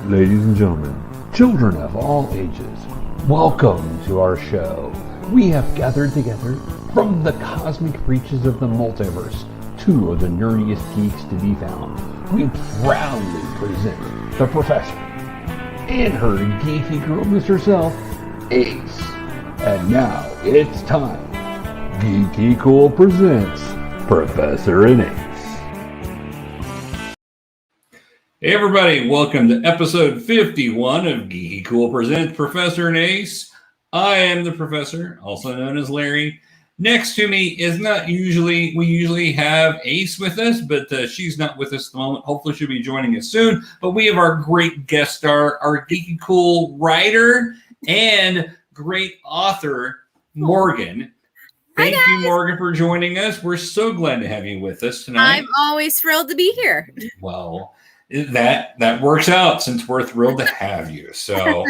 Ladies and gentlemen, children of all ages, welcome to our show. We have gathered together from the cosmic reaches of the multiverse, two of the nerdiest geeks to be found. We proudly present the professor and her geeky girlness herself, Ace. And now it's time. GeekyKOOL presents Professor and Ace. Hey everybody, welcome to episode 51 of GeekyKOOL presents Professor and Ace. I am the professor, also known as Larry. Next to me is we usually have Ace with us, but she's not with us at the moment. Hopefully she'll be joining us soon. But we have our great guest star, our GeekyKOOL writer and great author, Morgan. Thank you, Morgan, for joining us. We're so glad to have you with us tonight. I'm always thrilled to be here. Well, that works out since we're thrilled to have you. So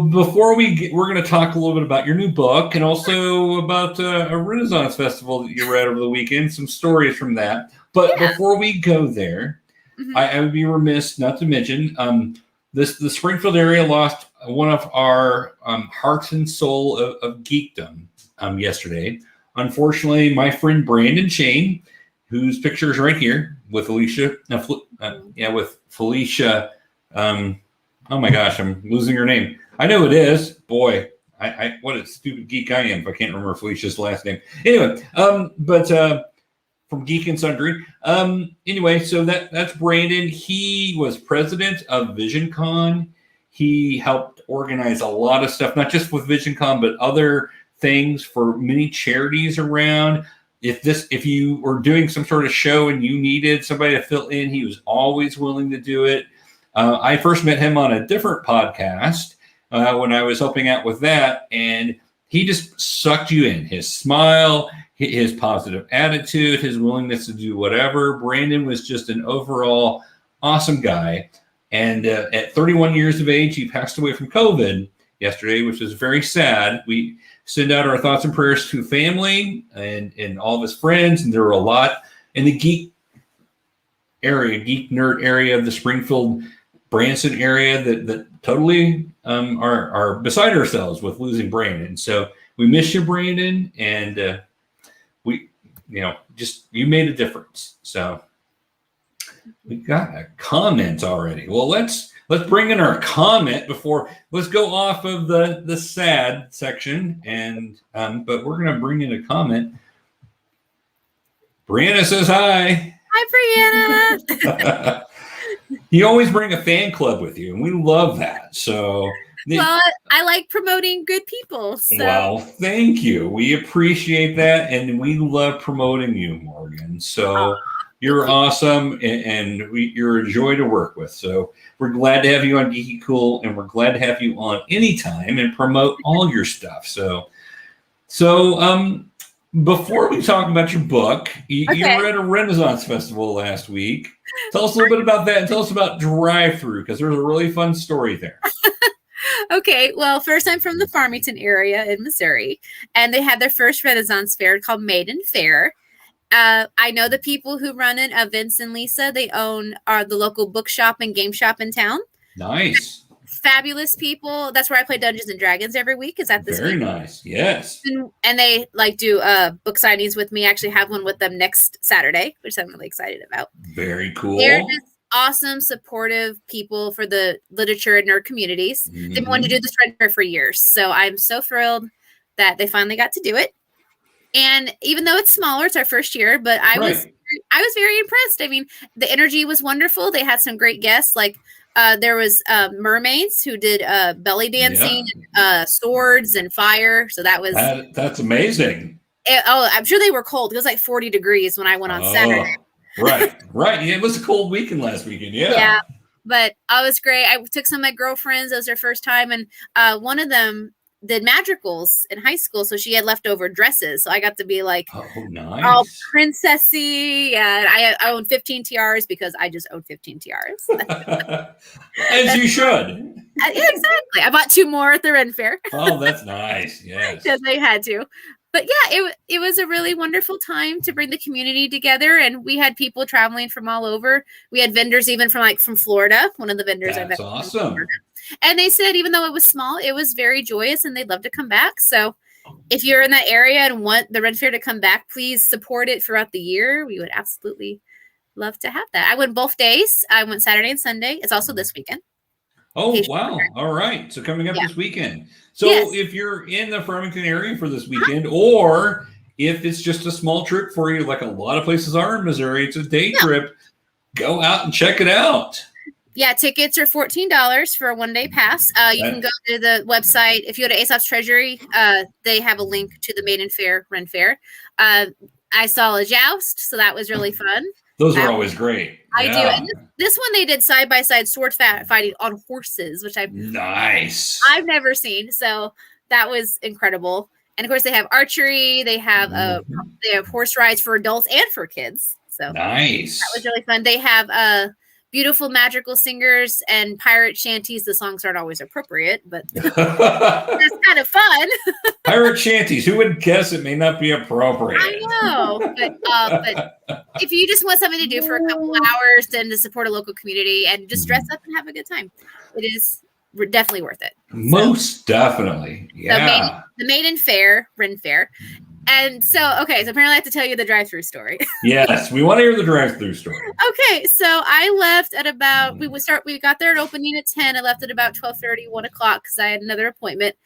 before we're going to talk a little bit about your new book and also about a Renaissance festival that you read over the weekend, some stories from that. But before we go there, I would be remiss not to mention the Springfield area lost one of our hearts and soul of geekdom yesterday. Unfortunately, my friend Brandon Shane, whose picture is right here with Felicia. With Felicia. Oh my gosh, I'm losing her name. I know it is. Boy, I what a stupid geek I am if I can't remember Felicia's last name. Anyway, but from Geek and Sundry. Anyway, so that's Brandon. He was president of VisionCon. He helped organize a lot of stuff, not just with VisionCon, but other things for many charities around. If you were doing some sort of show and you needed somebody to fill in, he was always willing to do it. I first met him on a different podcast when I was helping out with that, and he just sucked you in. His smile, his positive attitude, his willingness to do whatever. Brandon was just an overall awesome guy. And at 31 years of age, he passed away from COVID yesterday, which was very sad. We send out our thoughts and prayers to family and all of his friends. And there were a lot in the geek nerd area of the Springfield, Branson area that totally are beside ourselves with losing Brandon. So we miss you, Brandon. And you made a difference. So we got a comment already. Well, let's bring in our comment before. Let's go off of the sad section, and but we're gonna bring in a comment. Brianna says hi. Hi, Brianna. You always bring a fan club with you, and we love that. So, well, I like promoting good people. So. Well, thank you. We appreciate that, and we love promoting you, Morgan. So. You're awesome, and you're a joy to work with. So we're glad to have you on GeekyKOOL, and we're glad to have you on anytime and promote all your stuff. So before we talk about your book, you were at a Renaissance festival last week. Tell us a little bit about that, and tell us about Drive-Thru, because there's a really fun story there. Okay, well, first I'm from the Farmington area in Missouri, and they had their first Renaissance fair called Maiden Fair. I know the people who run it, Vince and Lisa. They are the local bookshop and game shop in town. Nice. Fabulous people. That's where I play Dungeons and Dragons every week. Is that this Very week? Nice. Yes. And they do book signings with me. I actually have one with them next Saturday, which I'm really excited about. Very cool. They're just awesome, supportive people for the literature and nerd communities. Mm-hmm. They've wanted to do this fair for years. So I'm so thrilled that they finally got to do it. And even though it's smaller, it's our first year, but I was very impressed. I mean, the energy was wonderful. They had some great guests. Like there was mermaids who did belly dancing, swords and fire. So that's amazing. I'm sure they were cold. It was like 40 degrees when I went on Saturday. Right. Yeah, it was a cold weekend last weekend. Yeah. But it was great. I took some of my girlfriends. It was their first time. And one of them did madrigals in high school, so she had leftover dresses. So I got to be like, nice, all princessy. And I own 15 tiaras because I just own 15 tiaras. As you should. Yeah, exactly. I bought 2 more at the Ren Fair. Oh, that's nice. Yes, because they had to. But yeah, it was a really wonderful time to bring the community together, and we had people traveling from all over. We had vendors even from Florida. One of the vendors I met. That's awesome. And they said even though it was small, it was very joyous, and they'd love to come back. So if you're in that area and want the Ren Fair to come back, please support it throughout the year. We would absolutely love to have that. I went both days. I went Saturday and Sunday. It's also this weekend. Oh, wow. All right. So coming up this weekend. So if you're in the Farmington area for this weekend, or if it's just a small trip for you, like a lot of places are in Missouri, it's a day trip, go out and check it out. Yeah, tickets are $14 for a one-day pass. You can go to the website. If you go to Aesop's Treasury, they have a link to the Maiden Fair, Ren Fair. I saw a joust, so that was really fun. Those are always great. I do. And this one they did side-by-side sword fighting on horses, which I've never seen. So that was incredible. And of course they have archery. They have horse rides for adults and for kids. So nice. That was really fun. They have beautiful magical singers and pirate shanties. The songs aren't always appropriate, but it's kind of fun. Pirate shanties. Who would guess it may not be appropriate? I know, but if you just want something to do for a couple of hours and to support a local community and just dress up and have a good time, it is definitely worth it. Most definitely. Yeah. The Maiden Fair, Ren Fair. And so apparently I have to tell you the drive-through story. Yes, we want to hear the drive-through story. Okay, so I left at about, we got there at opening at 10. I left at about 12:30, 1 o'clock because I had another appointment.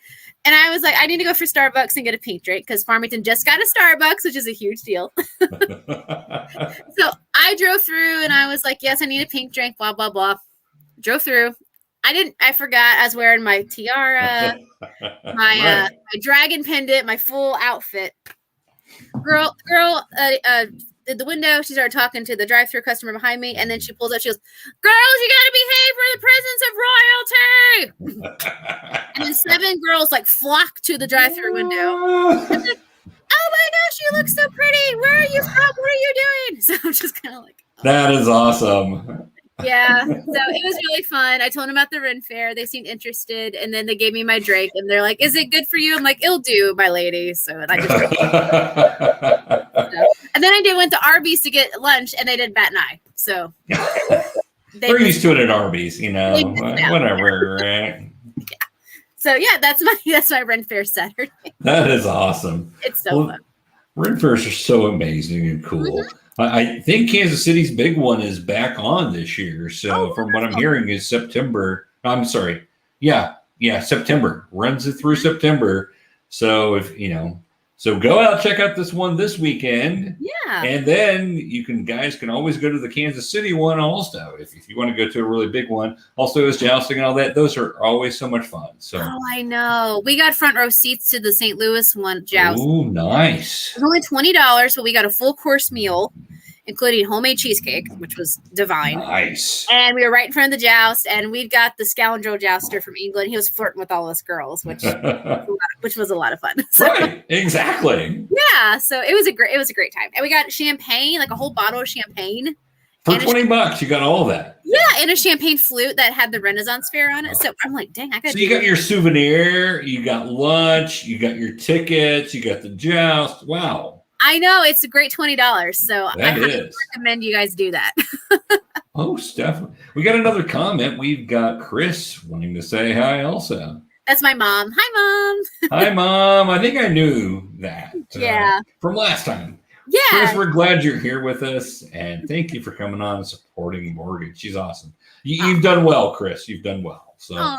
And I was like, I need to go for Starbucks and get a pink drink because Farmington just got a Starbucks, which is a huge deal. So I drove through and I was like, yes, I need a pink drink, blah, blah, blah. Drove through. I forgot I was wearing my tiara, my dragon pendant, my full outfit. Girl, at the window, she started talking to the drive-thru customer behind me, and then she pulls up, she goes, girls, you gotta behave for the presence of royalty! And then 7 girls flock to the drive-thru window. I'm like, oh my gosh, you look so pretty! Where are you from? What are you doing? So I'm just kind of like, that is awesome. Yeah, so it was really fun. I told them about the Ren Fair. They seemed interested, and then they gave me my drink, and they're like, "Is it good for you?" I'm like, "It'll do, my lady." So I just and then I went to Arby's to get lunch, and they did bat an eye. So they're used to it at Arby's, whatever. Right? Yeah. So yeah, that's my Ren Fair Saturday. That is awesome. It's so fun. Ren Fairs are so amazing and cool. Mm-hmm. I think Kansas City's big one is back on this year. So from what I'm hearing is September. I'm sorry. Yeah, September. Runs it through September. So so go out, check out this one this weekend. Yeah. And then guys can always go to the Kansas City one also if you want to go to a really big one. Also is jousting and all that. Those are always so much fun. So I know. We got front row seats to the St. Louis one joust. Oh, nice. It was only $20, but we got a full course meal, including homemade cheesecake, which was divine. Nice. And we were right in front of the joust, and we've got the scoundrel jouster from England. He was flirting with all us girls, which was a lot of fun. So, right, exactly. Yeah, so it was a great time. And we got champagne, like a whole bottle of champagne. For $20, you got all of that. Yeah, and a champagne flute that had the Renaissance Fair on it. So I'm like, dang, I got. So you got your souvenir, you got lunch, you got your tickets, you got the joust. Wow. I know, it's a great $20. So I recommend you guys do that. Oh, Steph. We got another comment. We've got Chris wanting to say hi also. That's my mom. Hi, Mom. Hi, Mom. I think I knew that. From last time. Yeah. Chris, we're glad you're here with us. And thank you for coming on and supporting Morgan. She's awesome. You've done well, Chris. You've done well. So,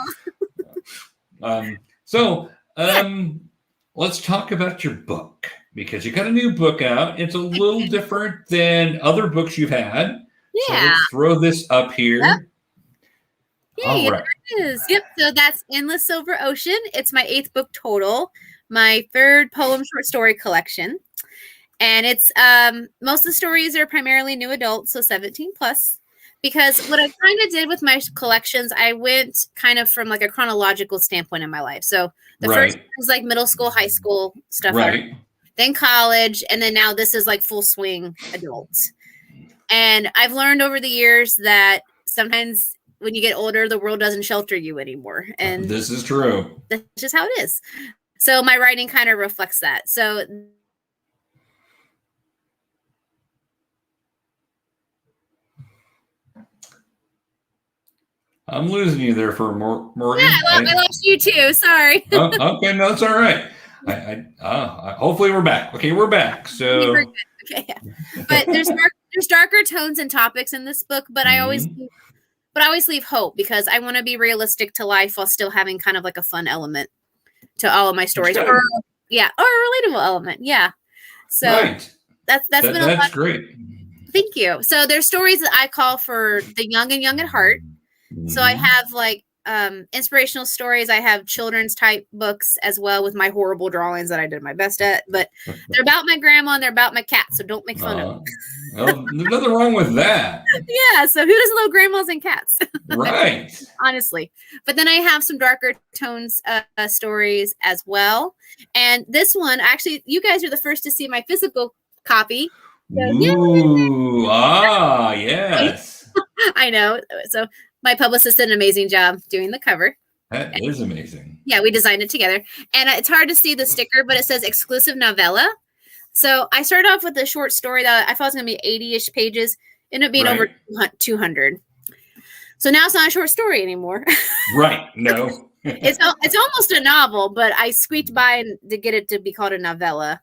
let's talk about your book. Because you got a new book out. It's a little different than other books you've had. Yeah. So let's throw this up here. Yep. Yeah, all right. It is. Yep. So that's Endless Silver Ocean. It's my 8th book total. My 3rd poem short story collection. And it's most of the stories are primarily new adults, so 17 plus. Because what I kind of did with my collections, I went kind of from like a chronological standpoint in my life. So the first was like middle school, high school stuff. Right. Then college, and then now this is like full swing adults. And I've learned over the years that sometimes when you get older, the world doesn't shelter you anymore. And this is true. That's just how it is. So my writing kind of reflects that. So I'm losing you there for Morgan. yeah, I lost you too. Sorry. Oh, okay, no, it's all right. Hopefully we're back. Okay, we're back. So, Okay, yeah. But there's darker tones and topics in this book, but I always leave hope because I want to be realistic to life while still having kind of like a fun element to all of my stories, or a relatable element. Yeah. So that's been a lot. That's great. Thank you. So there's stories that I call for the young and young at heart. So I have like inspirational stories. I have children's type books as well with my horrible drawings that I did my best at, but they're about my grandma and they're about my cat. So don't make fun of them. Well, there's nothing wrong with that. Yeah. So who doesn't love grandmas and cats? Right. Honestly. But then I have some darker tones stories as well. And this one, actually, you guys are the first to see my physical copy. So, ooh, yes. I know. So my publicist did an amazing job doing the cover. That is amazing. Yeah, we designed it together. And it's hard to see the sticker, but it says exclusive novella. So I started off with a short story that I thought was going to be 80-ish pages. Ended up being over 200. So now it's not a short story anymore. Right. No. It's almost a novel, but I squeaked by to get it to be called a novella.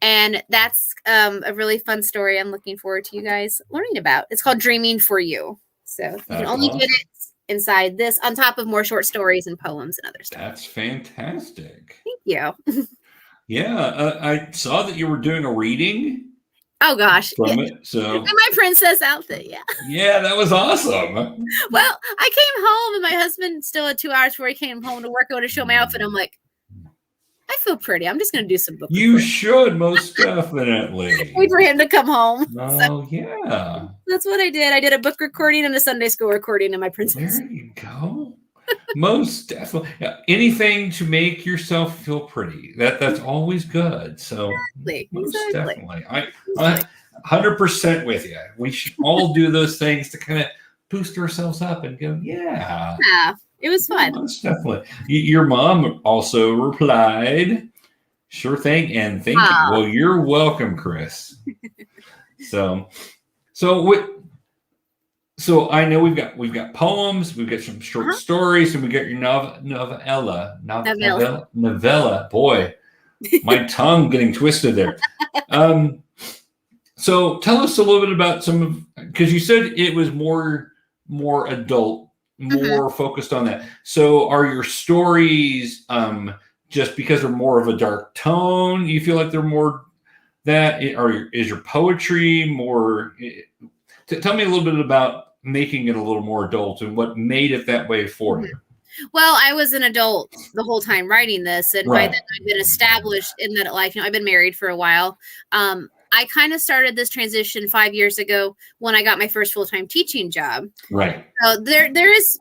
And that's a really fun story I'm looking forward to you guys learning about. It's called Dreaming for You. So you can only get it inside this, on top of more short stories and poems and other stuff. That's fantastic. Thank you. Yeah, I saw that you were doing a reading. Oh gosh. From it, so in my princess outfit, yeah. Yeah, that was awesome. Well, I came home and my husband still had 2 hours before he came home to work. I want to show my outfit. I'm like, I feel pretty. I'm just going to do some book You should, most definitely. Wait for him to come home. Oh, yeah. That's what I did. I did a book recording and a Sunday school recording in my princess. There you go. Most definitely. Yeah, anything to make yourself feel pretty. That's always good. So most definitely. I 100% with you. We should all do those things to kind of boost ourselves up and go, yeah. It was fun. Most definitely. Your mom also replied, sure thing, and thank you. Well, you're welcome, Chris. So I know we've got poems, we've got some short stories, and we got your novella. Boy, my tongue getting twisted there. So tell us a little bit about some of, because you said it was more adult, more focused on that. So are your stories just because they're more of a dark tone? You feel like they're more that, or is your poetry more? Tell me a little bit about making it a little more adult and what made it that way for you. Well, I was an adult the whole time writing this, and by then I've been established in that life. I've been married for a while. I kind of started this transition 5 years ago when I got my first full-time teaching job. Right. So there is,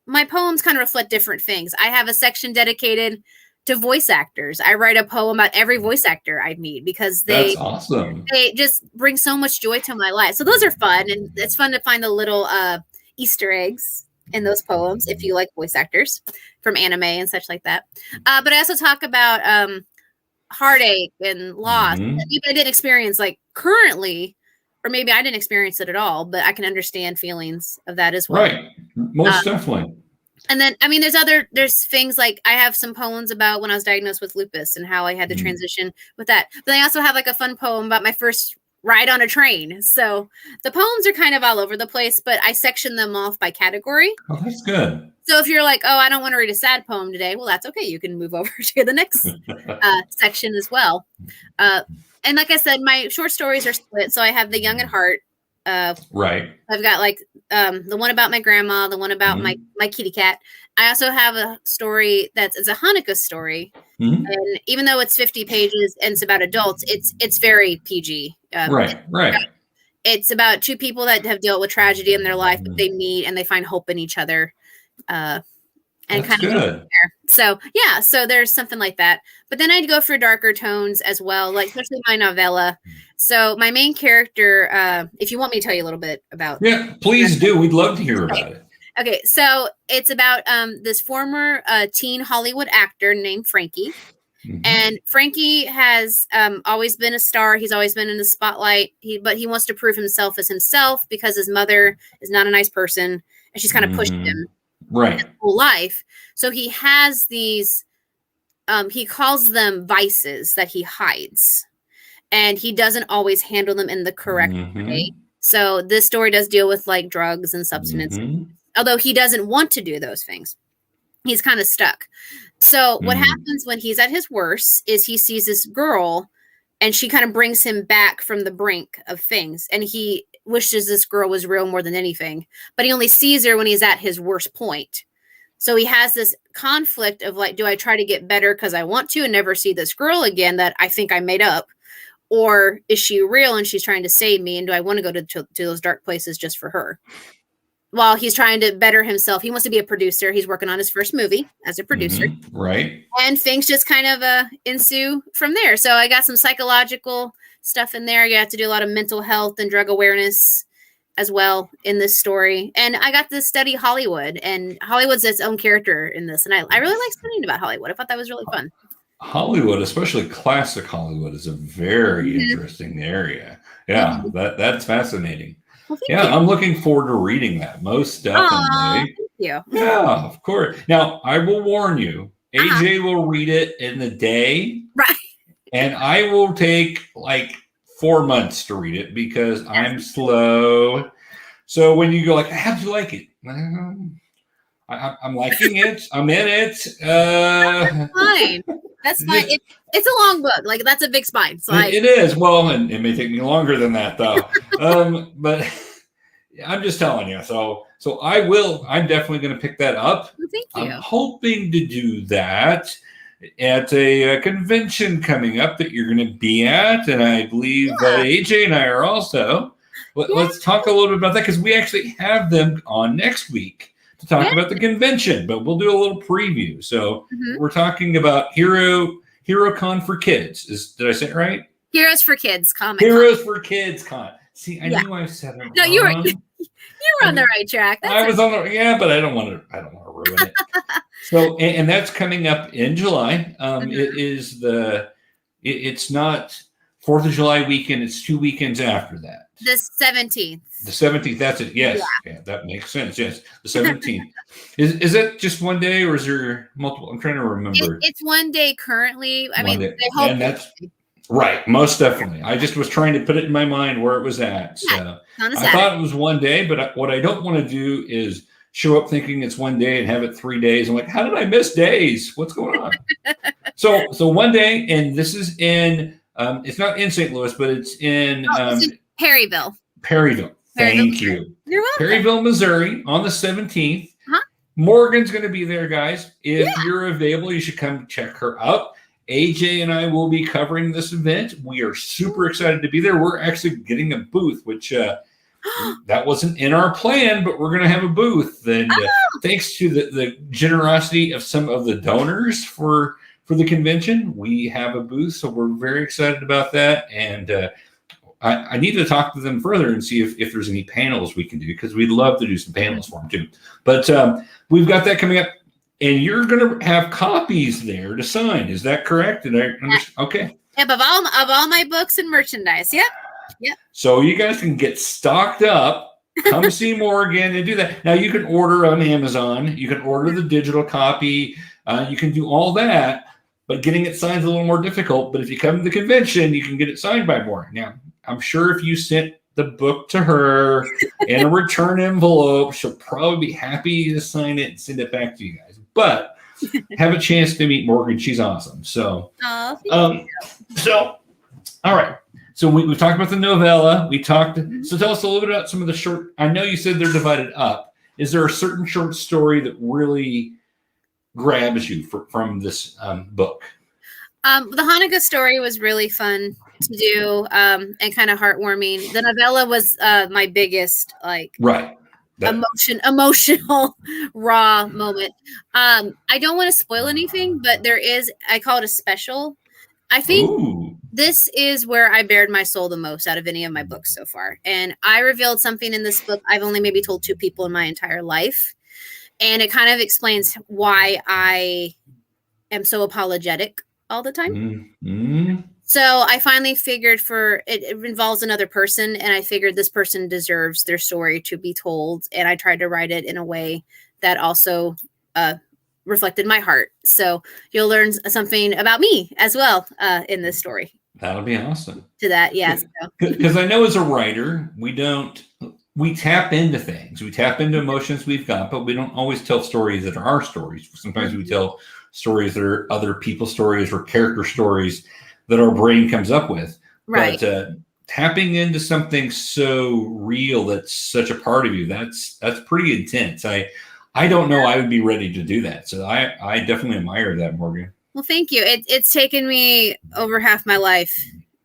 my poems kind of reflect different things. I have a section dedicated to voice actors. I write a poem about every voice actor I meet because that's awesome. They just bring so much joy to my life. So those are fun, and it's fun to find the little Easter eggs in those poems if you like voice actors from anime and such like that. But I also talk about heartache and loss. Maybe I didn't experience like currently, or maybe I didn't experience it at all, but I can understand feelings of that as well. Right. Most definitely. And then, there's things like I have some poems about when I was diagnosed with lupus and how I had to transition with that. But I also have like a fun poem about my first ride on a train. So the poems are kind of all over the place, but I section them off by category. Oh, that's good. So if you're like, oh, I don't want to read a sad poem today, well, that's okay. You can move over to the next section as well. And like I said, my short stories are split. So I have the young at heart. Right. I've got like the one about my grandma, the one about my kitty cat. I also have a story it's a Hanukkah story. And even though it's 50 pages and it's about adults, it's very PG. Right. It's about two people that have dealt with tragedy in their life, but they meet and they find hope in each other. And that's kind of good. So there's something like that. But then I'd go for darker tones as well, like especially my novella. So my main character, if you want me to tell you a little bit about. Yeah, please do. We'd love to hear about it. Okay, so it's about this former teen Hollywood actor named Frankie. And Frankie has always been a star. He's always been in the spotlight. But he wants to prove himself as himself because his mother is not a nice person, and she's kind of pushed him his whole life. So he has these. He calls them vices that he hides, and he doesn't always handle them in the correct way. So this story does deal with like drugs and substance, although he doesn't want to do those things. He's kind of stuck. So what happens when he's at his worst is he sees this girl and she kind of brings him back from the brink of things. And he wishes this girl was real more than anything, but he only sees her when he's at his worst point. So he has this conflict of like, do I try to get better because I want to and never see this girl again that I think I made up? Or is she real and she's trying to save me? And do I want to go to those dark places just for her? While he's trying to better himself. He wants to be a producer. He's working on his first movie as a producer. Right. And things just kind of ensue from there. So I got some psychological stuff in there. You have to do a lot of mental health and drug awareness as well in this story. And I got to study Hollywood. And Hollywood's its own character in this. And I really like studying about Hollywood. I thought that was really fun. Hollywood, especially classic Hollywood, is a very interesting area. Yeah, that's fascinating. Well, I'm looking forward to reading that, most definitely. Thank you. Yeah, of course. Now, I will warn you, AJ will read it in the day. Right. And I will take like 4 months to read it because I'm slow. So when you go like, how do you like it? I'm liking it. I'm in it. That's fine. That's fine. It's a long book. Like that's a big spine. So it is. Well, and it may take me longer than that though. But I'm just telling you. So I will. I'm definitely going to pick that up. Well, thank you. I'm hoping to do that at a convention coming up that you're going to be at, and I believe AJ and I are also. Let's talk a little bit about that because we actually have them on next week to talk about the convention, but we'll do a little preview. So we're talking about HeroCon for Kids. Did I say it right? Heroes for Kids Comic. Heroes for Kids Con. See, I knew I said it. No, you were on the right track. I was on the but I don't want to ruin it. So and that's coming up in July. It is it's not 4th of July weekend, it's 2 weekends after that. The 17th. The 17th, that's it. Yes. Yeah, that makes sense. Yes. The 17th. Is it just one day or is there multiple? I'm trying to remember. It's one day currently. I mean, they hope. And that's right. Most definitely. I just was trying to put it in my mind where it was at. So I thought it was one day, but what I don't want to do is show up thinking it's one day and have it 3 days. I'm like, how did I miss days? What's going on? So one day, and this is in, it's not in St. Louis, but it's in Perryville. Thank you. You're welcome. Perryville, Missouri on the 17th. Morgan's going to be there, guys. If you're available, you should come check her out. AJ and I will be covering this event. We are super excited to be there. We're actually getting a booth, which that wasn't in our plan, but we're going to have a booth. And thanks to the generosity of some of the donors for the convention, we have a booth. So we're very excited about that. And I need to talk to them further and see if there's any panels we can do, because we'd love to do some panels for them too. But we've got that coming up, and you're going to have copies there to sign. Is that correct? Did I understand? Okay. Yep, of all my books and merchandise. Yep. So you guys can get stocked up. Come see Morgan and do that. Now you can order on Amazon. You can order the digital copy. You can do all that, but getting it signed is a little more difficult. But if you come to the convention, you can get it signed by Morgan. Now, I'm sure if you sent the book to her in a return envelope, she'll probably be happy to sign it and send it back to you guys. But have a chance to meet Morgan. She's awesome. So, so all right. So we've talked about the novella. So tell us a little bit about some of the short. I know you said they're divided up. Is there a certain short story that really grabs you from this book? The Hanukkah Story was really fun to do and kind of heartwarming. The novella was my biggest emotional raw moment. I don't want to spoil anything, but I call it a special. I think this is where I bared my soul the most out of any of my books so far. And I revealed something in this book I've only maybe told 2 people in my entire life. And it kind of explains why I am so apologetic all the time. Mm-hmm. So I finally figured it involves another person, and I figured this person deserves their story to be told. And I tried to write it in a way that also reflected my heart. So you'll learn something about me as well in this story. That'll be awesome. To that, yes. Because I know as a writer, we tap into things. We tap into emotions we've got, but we don't always tell stories that are our stories. Sometimes we tell stories that are other people's stories or character stories that our brain comes up with. Right. But tapping into something so real that's such a part of you, that's pretty intense. I don't know I would be ready to do that. So I definitely admire that, Morgan. Well, thank you. It's taken me over half my life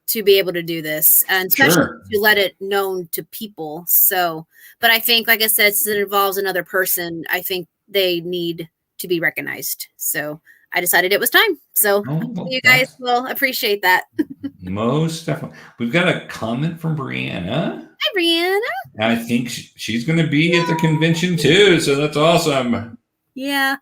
to be able to do this, and especially to let it known to people. So, but I think, like I said, since it involves another person, I think they need to be recognized. So I decided it was time. So you guys will appreciate that. Most definitely. We've got a comment from Brianna. Hi, Brianna. I think she's going to be at the convention too. So that's awesome. Yeah.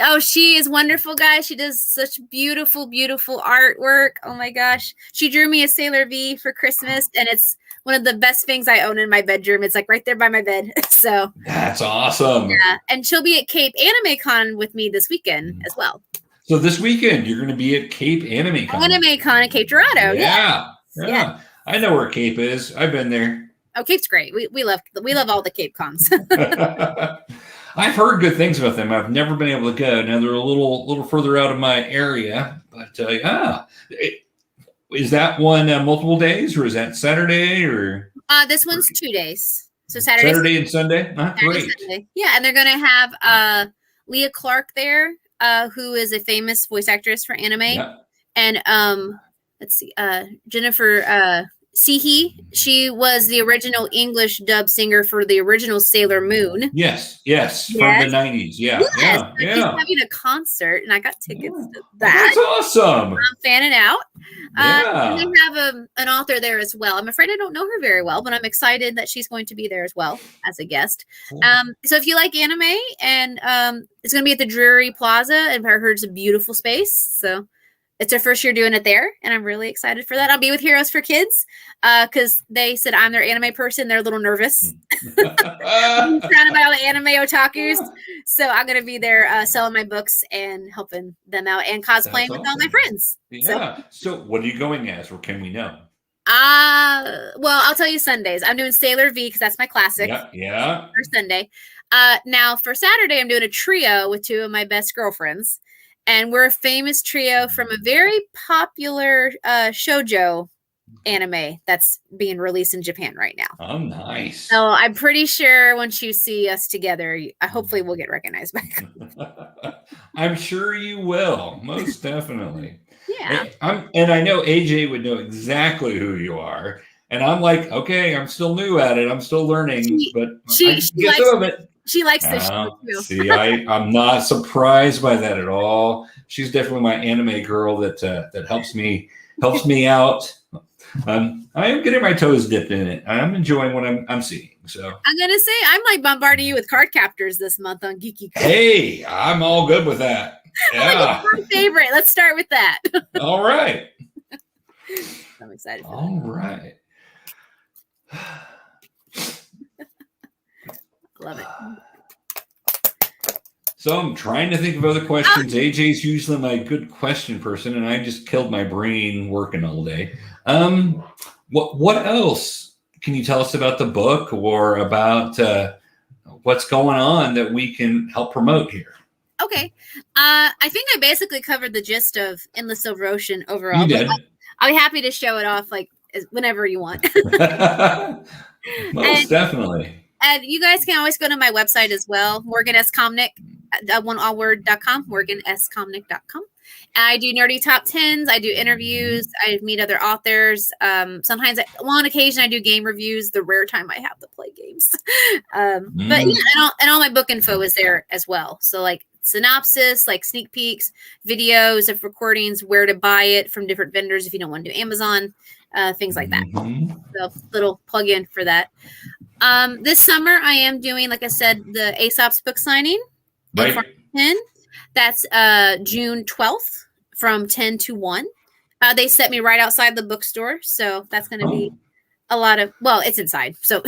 Oh, she is wonderful, guys. She does such beautiful, beautiful artwork. Oh my gosh. She drew me a Sailor V for Christmas, and it's one of the best things I own in my bedroom. It's like right there by my bed. So that's awesome. Yeah. And she'll be at Cape Anime Con with me this weekend as well. So this weekend you're going to be at Cape Anime Con. Anime Con at Cape Dorado. Yeah. I know where Cape is. I've been there. Oh, Cape's great. We love all the Cape Cons. I've heard good things about them. I've never been able to go. Now they're a little further out of my area, but is that one multiple days, or is that Saturday, or? This one's 2 days. So Saturday and Sunday. Great. Sunday. Yeah, and they're gonna have Leah Clark there, who is a famous voice actress for anime, and let's see, Jennifer Seehee. She was the original English dub singer for the original Sailor Moon. Yes, from the 90s. Yeah. She's having a concert, and I got tickets to that. That's awesome. I'm fanning out. Yeah. And they have an author there as well. I'm afraid I don't know her very well, but I'm excited that she's going to be there as well as a guest. Cool. So if you like anime, and it's going to be at the Drury Plaza, and I heard it's a beautiful space. So it's our first year doing it there, and I'm really excited for that. I'll be with Heroes for Kids because they said I'm their anime person. They're a little nervous. I'm surrounded by all the anime otakus. So I'm going to be there selling my books and helping them out and cosplaying with all my friends. Yeah. So what are you going as, or can we know? Well, I'll tell you Sundays. I'm doing Sailor V because that's my classic. Yeah. For Sunday. Now for Saturday, I'm doing a trio with two of my best girlfriends. And we're a famous trio from a very popular shoujo anime that's being released in Japan right now. Oh, nice. So I'm pretty sure once you see us together, hopefully we'll get recognized back. I'm sure you will. Most definitely. Yeah. And I know AJ would know exactly who you are. And I'm like, okay, I'm still new at it. I'm still learning. But she get some of it. She likes this show too. See, I'm not surprised by that at all. She's definitely my anime girl that helps me out. I am getting my toes dipped in it. I'm enjoying what I'm seeing. So I'm gonna say I'm like bombarding you with card captors this month on GeekyKOOL. Hey, I'm all good with that. Yeah, my favorite. Let's start with that. All right. I'm excited. For all right. Love it. So I'm trying to think of other questions. AJ's usually my good question person, and I just killed my brain working all day. What else can you tell us about the book, or about what's going on that we can help promote here? Okay. I think I basically covered the gist of Endless Silver Ocean overall. You did. I'll be happy to show it off whenever you want. Most definitely. And you guys can always go to my website as well, Morgan S. Comnick, oneallword.com, morganscomnick.com. I do nerdy top 10s. I do interviews. I meet other authors. Sometimes, on occasion, I do game reviews, the rare time I have to play games. But yeah, and all my book info is there as well. So like synopsis, like sneak peeks, videos of recordings, where to buy it from different vendors if you don't want to do Amazon, things like that. So little plug in for that. This summer I am doing, like I said, the Aesop's book signing. Right. That's June 12th from 10 to 1. They set me right outside the bookstore, so that's going to be a lot of, well, it's inside. So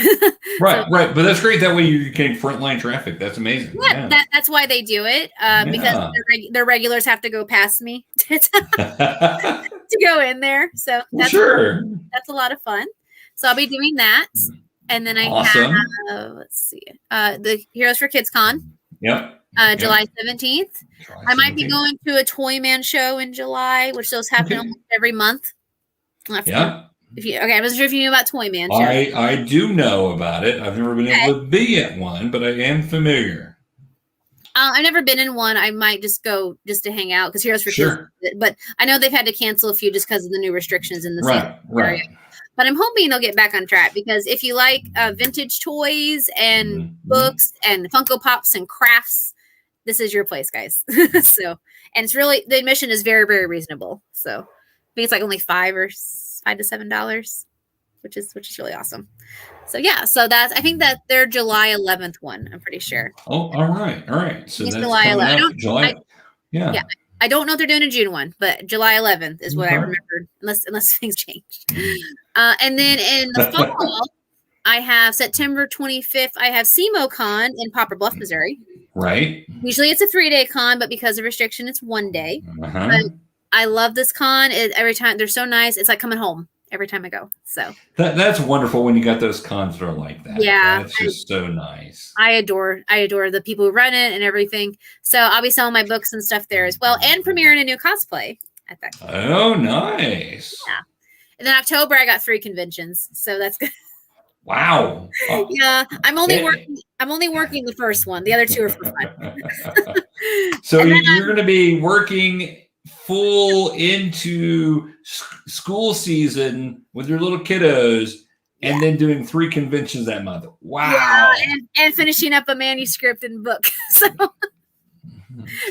right. But that's great. That way you're getting frontline traffic. That's amazing. Yeah. That's why they do it, because their regulars have to go past me to go in there. So that's a lot of fun. So I'll be doing that. And then I have, let's see, the Heroes for Kids Con. Yep. July 17th. I might be going to a Toy Man show in July, which those happen almost every month. Yeah. I wasn't sure if you knew about Toy Man show. I do know about it. I've never been able to be at one, but I am familiar. I've never been in one. I might just go just to hang out because Heroes for Kids. But I know they've had to cancel a few just because of the new restrictions in the area. But I'm hoping they'll get back on track because if you like vintage toys and books and Funko Pops and crafts, this is your place, guys. So, and it's really, the admission is very, very reasonable. So I think it's like only $5 to $7, which is really awesome. So yeah, so that's, I think that they're July 11th one. I'm pretty sure. Oh, all right. So that's July 11th. Yeah. I don't know if they're doing a June one, but July 11th is what I remembered, unless things changed. And then in the fall, I have September 25th. I have SEMOCon in Poplar Bluff, Missouri. Right. Usually it's a 3-day con, but because of restriction, it's 1 day. But I love this con. Every time they're so nice. It's like coming home every time I go. So that's wonderful when you got those cons that are like that. Yeah, that's just so nice. I adore the people who run it and everything. So I'll be selling my books and stuff there as well, and premiering a new cosplay at that con. Oh, nice. Yeah. And then October I got 3 conventions, so that's good. Wow. Yeah, I'm only working the first one. The other 2 are for fun. So you're going to be working full into school season with your little kiddos and then doing 3 conventions that month. Wow. Yeah, and finishing up a manuscript and book. So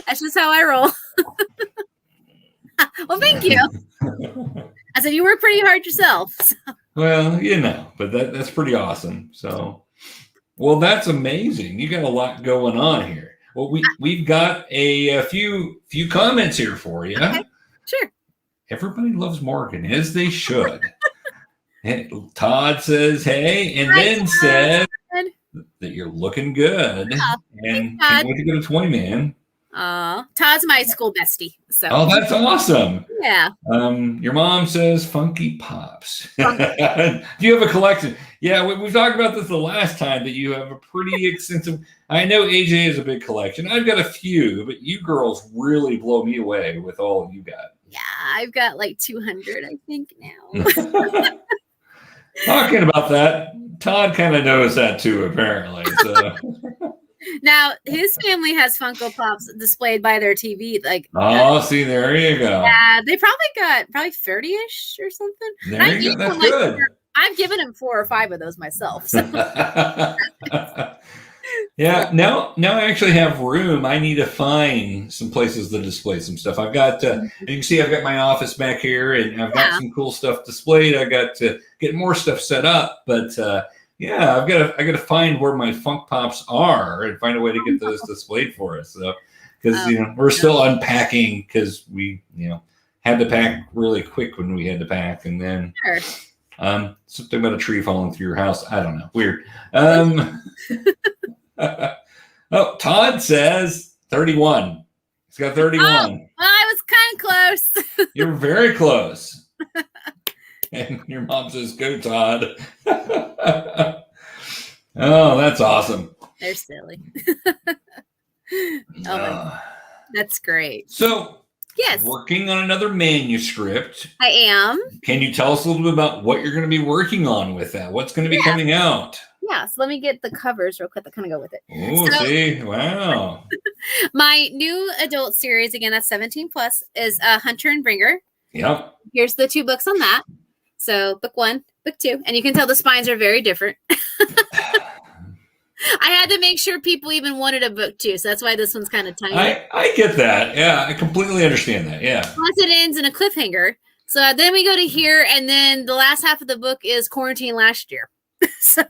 that's just how I roll. Well, thank you. I said, you work pretty hard yourself. So. Well, but that's pretty awesome. So, well, that's amazing. You got a lot going on here. Well, we've got a few comments here for you. Okay, sure. Everybody loves Morgan, as they should. Todd says, hey, and then said that you're looking good. And can't wait to go to Toy Man. Todd's my school bestie. So. Oh, that's awesome. Yeah. Your mom says Funky Pops. Do you have a collection? Yeah, we've talked about this the last time that you have a pretty extensive. I know AJ has a big collection. I've got a few, but you girls really blow me away with all you got. Yeah, I've got like 200, I think now. Talking about that, Todd kind of knows that too, apparently. So. Now his family has Funko Pops displayed by their TV. See, there you go. Yeah, they probably got 30-ish or something. There you go. That's good. I've given him 4 or 5 of those myself. So. Yeah. Now I actually have room. I need to find some places to display some stuff. I've got. You can see I've got my office back here, and I've got some cool stuff displayed. I got to get more stuff set up, but. I got to find where my Funk Pops are and find a way to get those displayed for us. So, because we're still unpacking because we had to pack really quick when we had to pack, and then something about a tree falling through your house. I don't know, weird. Todd says 31. He's got 31. Oh, well, I was kind of close. You're very close. And your mom says, go, Todd. Oh, that's awesome. They're silly. That's great. So, yes, working on another manuscript. I am. Can you tell us a little bit about what you're going to be working on with that? What's going to be coming out? Yeah, so let me get the covers real quick that kind of go with it. Oh, see? Wow. My new adult series, again, that's 17 plus, is Hunter and Bringer. Yep. Here's the 2 books on that. So book 1, book 2, and you can tell the spines are very different. I had to make sure people even wanted a book 2, so that's why this one's kind of tiny. I get that. Yeah, I completely understand that. Yeah. Plus it ends in a cliffhanger. So then we go to here, and then the last half of the book is quarantine last year. So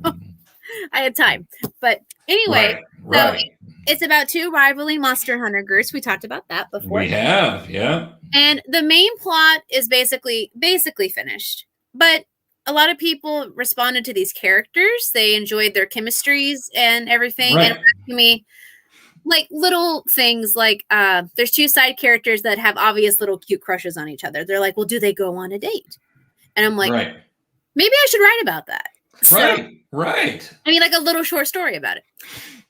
I had time. But anyway, right. So it's about 2 rivaling monster hunter groups. We talked about that before. We have, yeah. And the main plot is basically finished. But a lot of people responded to these characters. They enjoyed their chemistries and everything. Right. And asking me like little things like there's 2 side characters that have obvious little cute crushes on each other. They're like, well, do they go on a date? And I'm like, Right. maybe I should write about that. Right. I mean, like a little short story about it.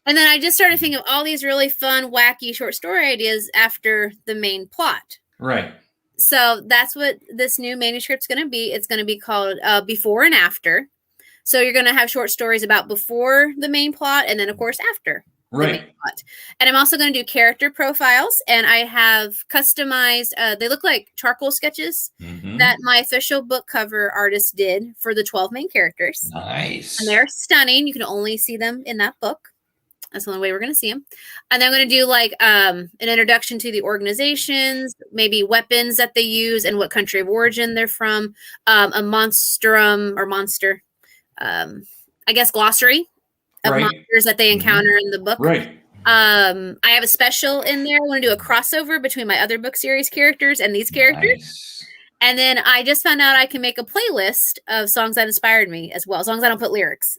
And then I just started thinking of all these really fun, wacky short story ideas after the main plot. Right. So that's what this new manuscript's going to be. It's going to be called Before and After. So you're going to have short stories about before the main plot and then, of course, after the main plot. And I'm also going to do character profiles. And I have customized, they look like charcoal sketches that my official book cover artist did for the 12 main characters. Nice. And they're stunning. You can only see them in that book. That's the only way we're going to see them. And I'm going to do like an introduction to the organizations, maybe weapons that they use and what country of origin they're from, a monstrum or monster, I guess glossary of monsters that they encounter in the book. Right. I have a special in there. I want to do a crossover between my other book series characters and these characters. Nice. And then I just found out I can make a playlist of songs that inspired me as well, as long as I don't put lyrics.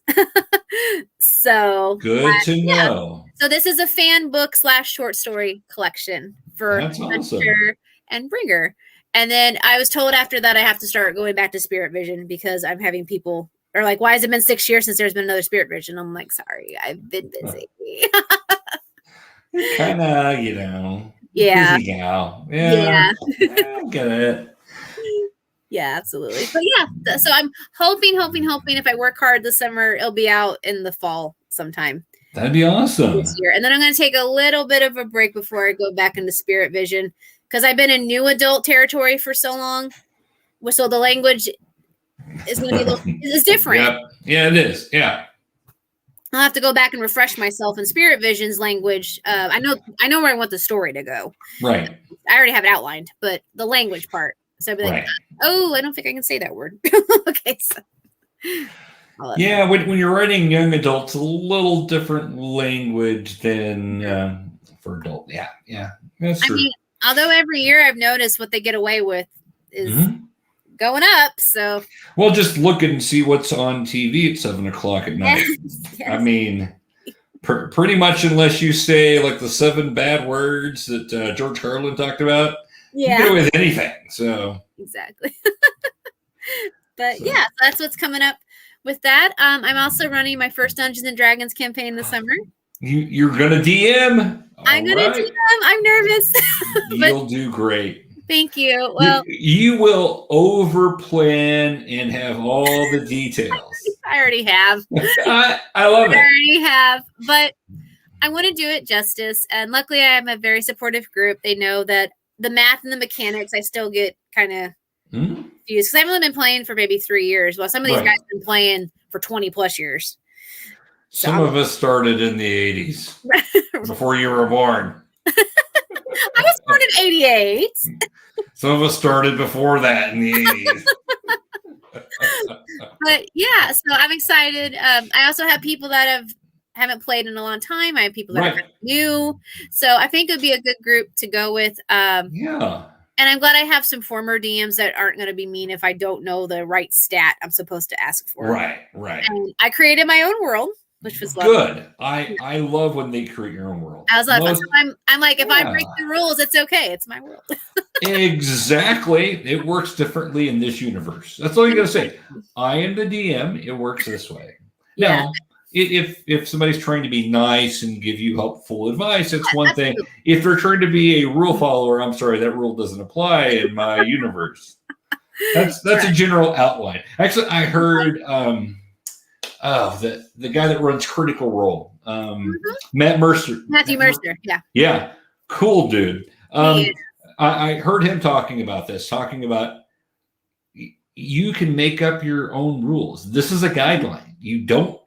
So good to know. So this is a fan book / short story collection for Hunter and Bringer. And then I was told after that I have to start going back to Spirit Vision because I'm having people are like, why has it been 6 years since there's been another Spirit Vision? I'm like, sorry, I've been busy. Kind of, busy gal. Yeah. I get it. Yeah, absolutely. But yeah, so I'm hoping if I work hard this summer, it'll be out in the fall sometime. That'd be awesome. This year. And then I'm going to take a little bit of a break before I go back into Spirit Vision because I've been in new adult territory for so long. So the language is going to be is different. Yep. Yeah, it is. Yeah. I'll have to go back and refresh myself in Spirit Vision's language. I know where I want the story to go. Right. I already have it outlined, but the language part. So I'd be like, oh, I don't think I can say that word. Okay. So. Yeah, when you're writing young adults, a little different language than for adult. Yeah. That's true. I mean, although every year I've noticed what they get away with is going up. So. Well, just look and see what's on TV at 7:00 at night. Yes. I mean, pretty much unless you say like the 7 bad words that George Carlin talked about. Yeah. You get away with anything. So exactly. But so that's what's coming up with that. I'm also running my first Dungeons and Dragons campaign this summer. You're gonna DM. I'm gonna DM. I'm nervous. You'll do great. Thank you. Well, you will over plan and have all the details. I already have. I love it. I already have, but I want to do it justice. And luckily, I have a very supportive group. They know that the math and the mechanics, I still get kind of confused because I've only been playing for maybe 3 years. Well, some of these guys have been playing for 20 plus years. So some of us started in the 80s before you were born. I was born in 88. Some of us started before that in the 80s. But yeah, so I'm excited. I also have people that haven't played in a long time. I have people that are new. So I think it would be a good group to go with. Yeah. And I'm glad I have some former DMs that aren't going to be mean if I don't know the right stat I'm supposed to ask for. Right. And I created my own world, which was lovely. Good. I love when they create your own world. I was like, I'm like, if I break the rules, it's okay. It's my world. Exactly. It works differently in this universe. That's all you got to say. I am the DM. It works this way. Yeah. Now, if somebody's trying to be nice and give you helpful advice, it's one thing. If they're trying to be a rule follower, I'm sorry, that rule doesn't apply in my universe. That's a general outline. Actually, I heard the guy that runs Critical Role, Matthew Mercer. Yeah, cool dude. I heard him talking about you can make up your own rules. This is a guideline. You don't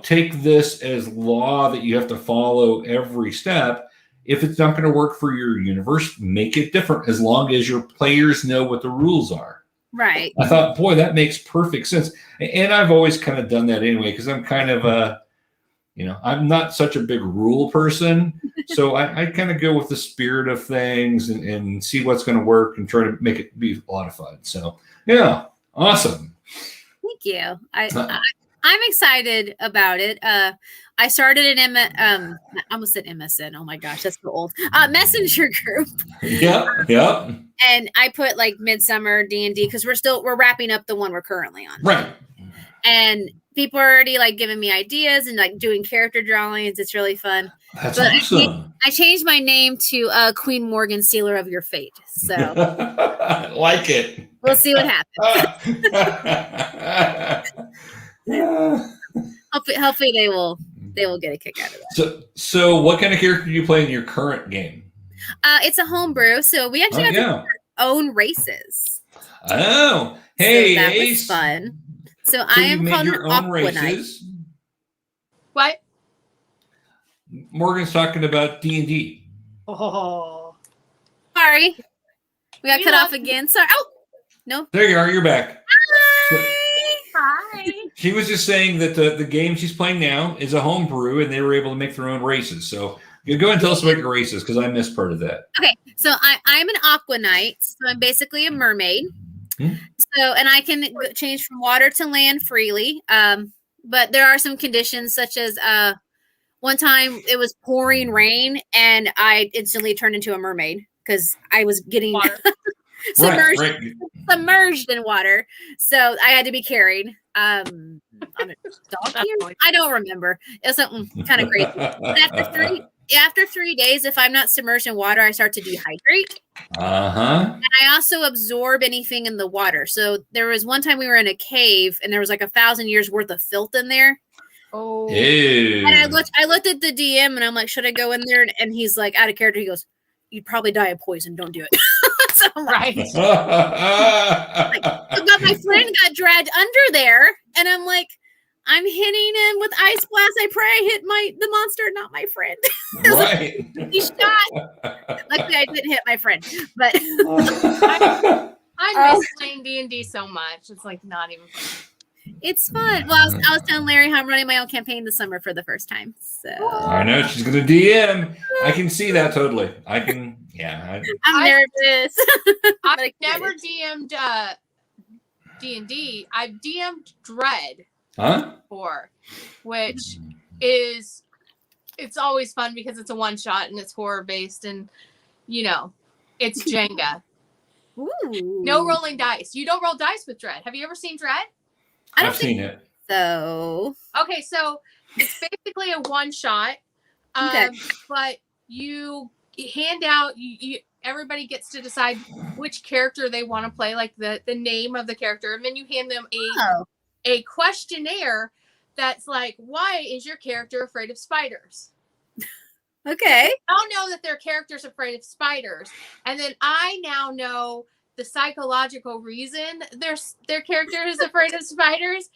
take this as law that you have to follow every step. If it's not going to work for your universe, make it different as long as your players know what the rules are. Right. I thought, boy, that makes perfect sense. And I've always kind of done that anyway, because I'm kind of I'm not such a big rule person, so I kind of go with the spirit of things and see what's going to work and try to make it be a lot of fun. So yeah, awesome. Thank you. I'm excited about it. I started an I almost said MSN. Oh my gosh, that's so old. Messenger group. Yep. And I put like Midsummer D&D because we're wrapping up the one we're currently on. Right. And people are already like giving me ideas and like doing character drawings. It's really fun. That's awesome. I changed my name to Queen Morgan, Sealer of Your Fate. So like it. We'll see what happens. Hopefully they will get a kick out of that. So what kind of character do you play in your current game? It's a homebrew, so we actually have our own races. Oh, hey, so that Ace. was fun. So I am called an Aqua Knight. What? Morgan's talking about D&D. Oh, sorry, we got cut off again. Sorry. Oh, no. There you are. You're back. Hi. She was just saying that the game she's playing now is a homebrew, and they were able to make their own races. So you go ahead and tell us about your races, because I missed part of that. Okay, so I'm an Aqua Knight, so I'm basically a mermaid. So, and I can change from water to land freely. But there are some conditions, such as one time it was pouring rain, and I instantly turned into a mermaid because I was getting submerged in water. So I had to be carried on a dog here. I don't remember. It was something kind of crazy. After 3 days, if I'm not submerged in water, I start to dehydrate. And I also absorb anything in the water. So there was one time we were in a cave, and there was like 1,000 years worth of filth in there. Oh. Ew. And I looked at the DM, and I'm like, should I go in there? And he's like, out of character, he goes, you'd probably die of poison. Don't do it. So I'm like, but my friend got dragged under there, and I'm like, I'm hitting him with ice blast. I pray I hit the monster, not my friend. Right. He shot. Luckily, I didn't hit my friend. But I miss playing D&D so much. It's like not even fun. It's fun. Well, I was telling Larry how I'm running my own campaign this summer for the first time. So I know she's gonna DM. I can see that totally. I can. Yeah. I'm nervous. I've never DM'd D&D. I've DM'd Dread. For which is it's always fun because it's a one shot and it's horror based and it's Jenga. Ooh. No rolling dice. You don't roll dice with Dread. Have you ever seen Dread? I've seen it. So okay, so it's basically a one shot. But you hand out you everybody gets to decide which character they want to play, like the name of the character, and then you hand them a questionnaire that's like, why is your character afraid of spiders? Okay. I don't know that their character's afraid of spiders. And then I now know the psychological reason their character is afraid of spiders.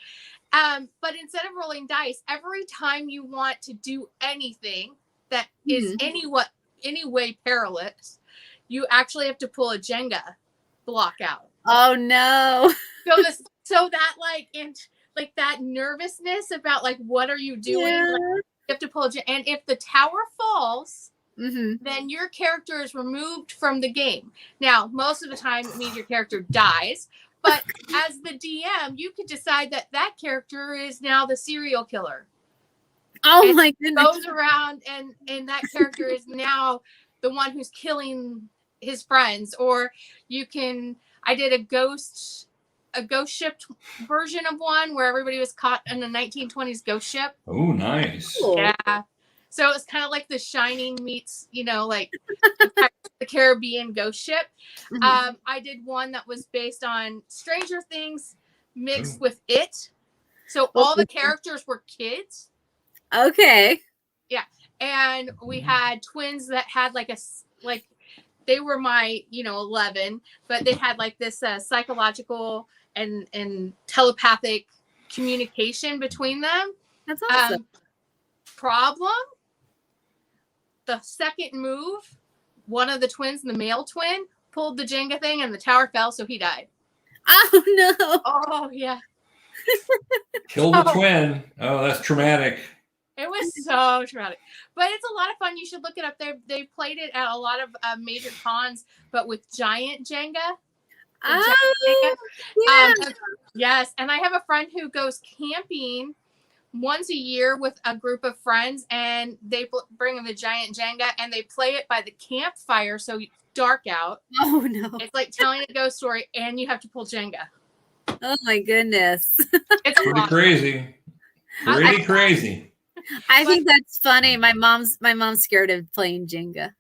But instead of rolling dice, every time you want to do anything that is any way perilous, you actually have to pull a Jenga block out. Oh no. So that like that nervousness about like what are you doing? Yeah. Like, you have to pull and if the tower falls, then your character is removed from the game. Now, most of the time it means your character dies, but as the DM, you could decide that character is now the serial killer. Oh my goodness. Goes around and that character is now the one who's killing his friends. Or I did a ghost ship version of one where everybody was caught in a 1920s ghost ship. Oh, nice. Cool. Yeah. So it's kind of like The Shining meets, like the Caribbean ghost ship. I did one that was based on Stranger Things mixed with It. So all the characters were kids. Okay. Yeah. And we had twins that had they were my, 11, but they had like this psychological and telepathic communication between them. That's awesome. Problem. The second move, one of the twins, the male twin, pulled the Jenga thing and the tower fell, so he died. Oh no. Oh yeah. Killed the twin. Oh, that's traumatic. It was so traumatic, but it's a lot of fun. You should look it up. They played it at a lot of major cons, but with giant Jenga. Yeah. Yes, and I have a friend who goes camping once a year with a group of friends, and they bring the giant Jenga and they play it by the campfire, so it's dark out. Oh no! It's like telling a ghost story, and you have to pull Jenga. Oh my goodness! It's Pretty crazy. Pretty crazy. I think that's funny. My mom's scared of playing Jenga.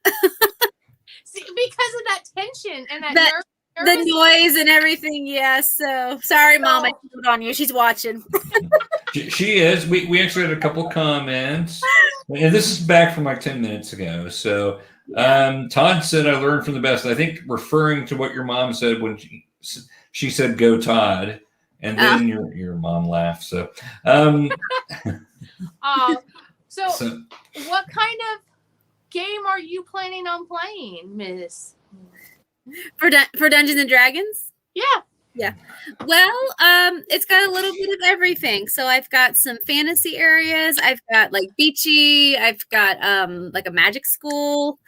See, because of that tension and that the noise and everything. Yeah. So sorry, Mom. I put on you. She's watching. She is. We actually had a couple comments, and this is back from like 10 minutes ago. So Todd said, "I learned from the best." I think referring to what your mom said when she said, "Go Todd," and then your mom laughed. So, so what kind of game are you planning on playing, Miss? For Dungeons and Dragons? Yeah. Well, it's got a little bit of everything. So I've got some fantasy areas. I've got like beachy. I've got like a magic school.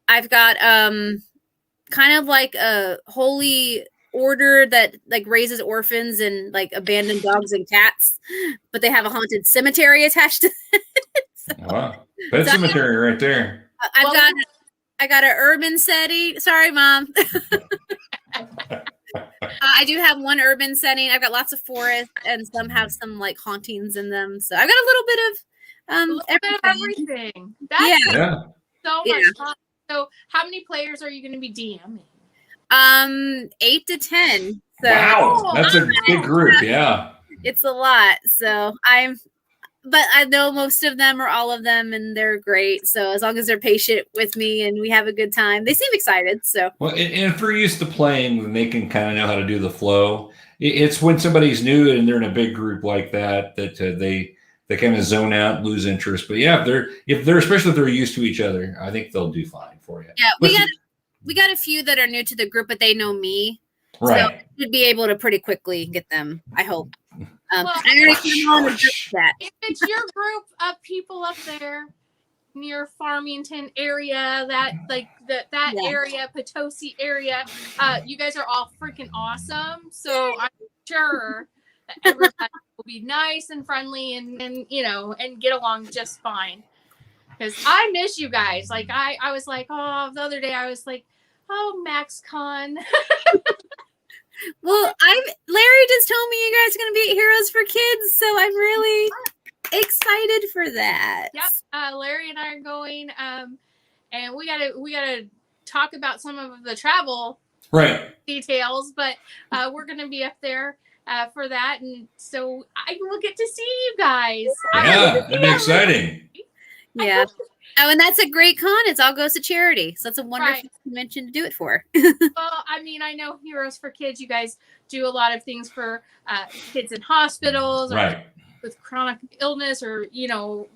I've got kind of like a holy order that like raises orphans and like abandoned dogs and cats, but they have a haunted cemetery attached to it. Wow, pet cemetery right there. I got an urban setting. Sorry, Mom. I do have one urban setting. I've got lots of forest, and some have some like hauntings in them. So I've got a little bit of everything. That's so much fun. So, how many players are you going to be DMing? 8 to 10. So, wow, that's a big group. Yeah, it's a lot. So but I know most of them or all of them, and they're great. So as long as they're patient with me and we have a good time, they seem excited. So well, and if they're used to playing, then they can kind of know how to do the flow. It's when somebody's new and they're in a big group like that they kind of zone out, lose interest. But yeah, if they're especially if they're used to each other, I think they'll do fine for you. Yeah, we got a few that are new to the group, but they know me, so I should be able to pretty quickly get them. I hope. I already on that. If it's your group of people up there near Farmington area, that area, Potosi area, you guys are all freaking awesome. So I'm sure that everybody will be nice and friendly and get along just fine. Because I miss you guys. Like I was like, the other day I was like, MaxCon. Well, Larry just told me you guys are going to be at Heroes for Kids, so I'm really excited for that. Yep, Larry and I are going, and we gotta talk about some of the travel details, but we're going to be up there for that, and so I will get to see you guys. Yeah, it'll be exciting. Yeah. Oh, and that's a great con. It all goes to charity. So that's a wonderful convention to do it for. Well, I mean, I know Heroes for Kids, you guys do a lot of things for kids in hospitals or with chronic illness or, anything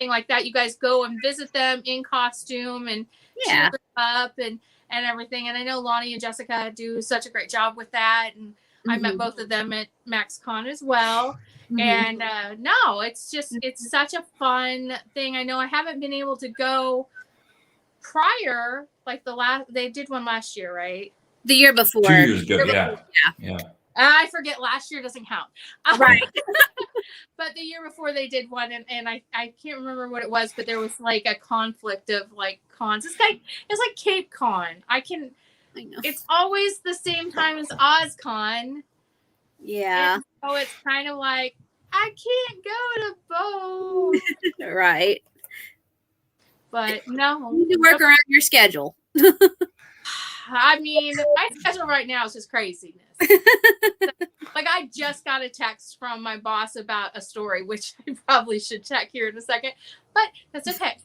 like that. You guys go and visit them in costume and cheer them up and everything. And I know Lonnie and Jessica do such a great job with that. And I met both of them at MaxCon as well. And it's such a fun thing. I know I haven't been able to go prior, like they did one last year, right? The year before. 2 years ago, yeah. I forget, last year doesn't count. Right. But the year before they did one, and I can't remember what it was, but there was like a conflict of like cons. It's like Cape Con. I know. It's always the same time as OzCon. Yeah. And so it's kind of like, I can't go to both. Right. But no. You need to work around your schedule. I mean, my schedule right now is just craziness. Like, I just got a text from my boss about a story, which I probably should check here in a second, but that's okay.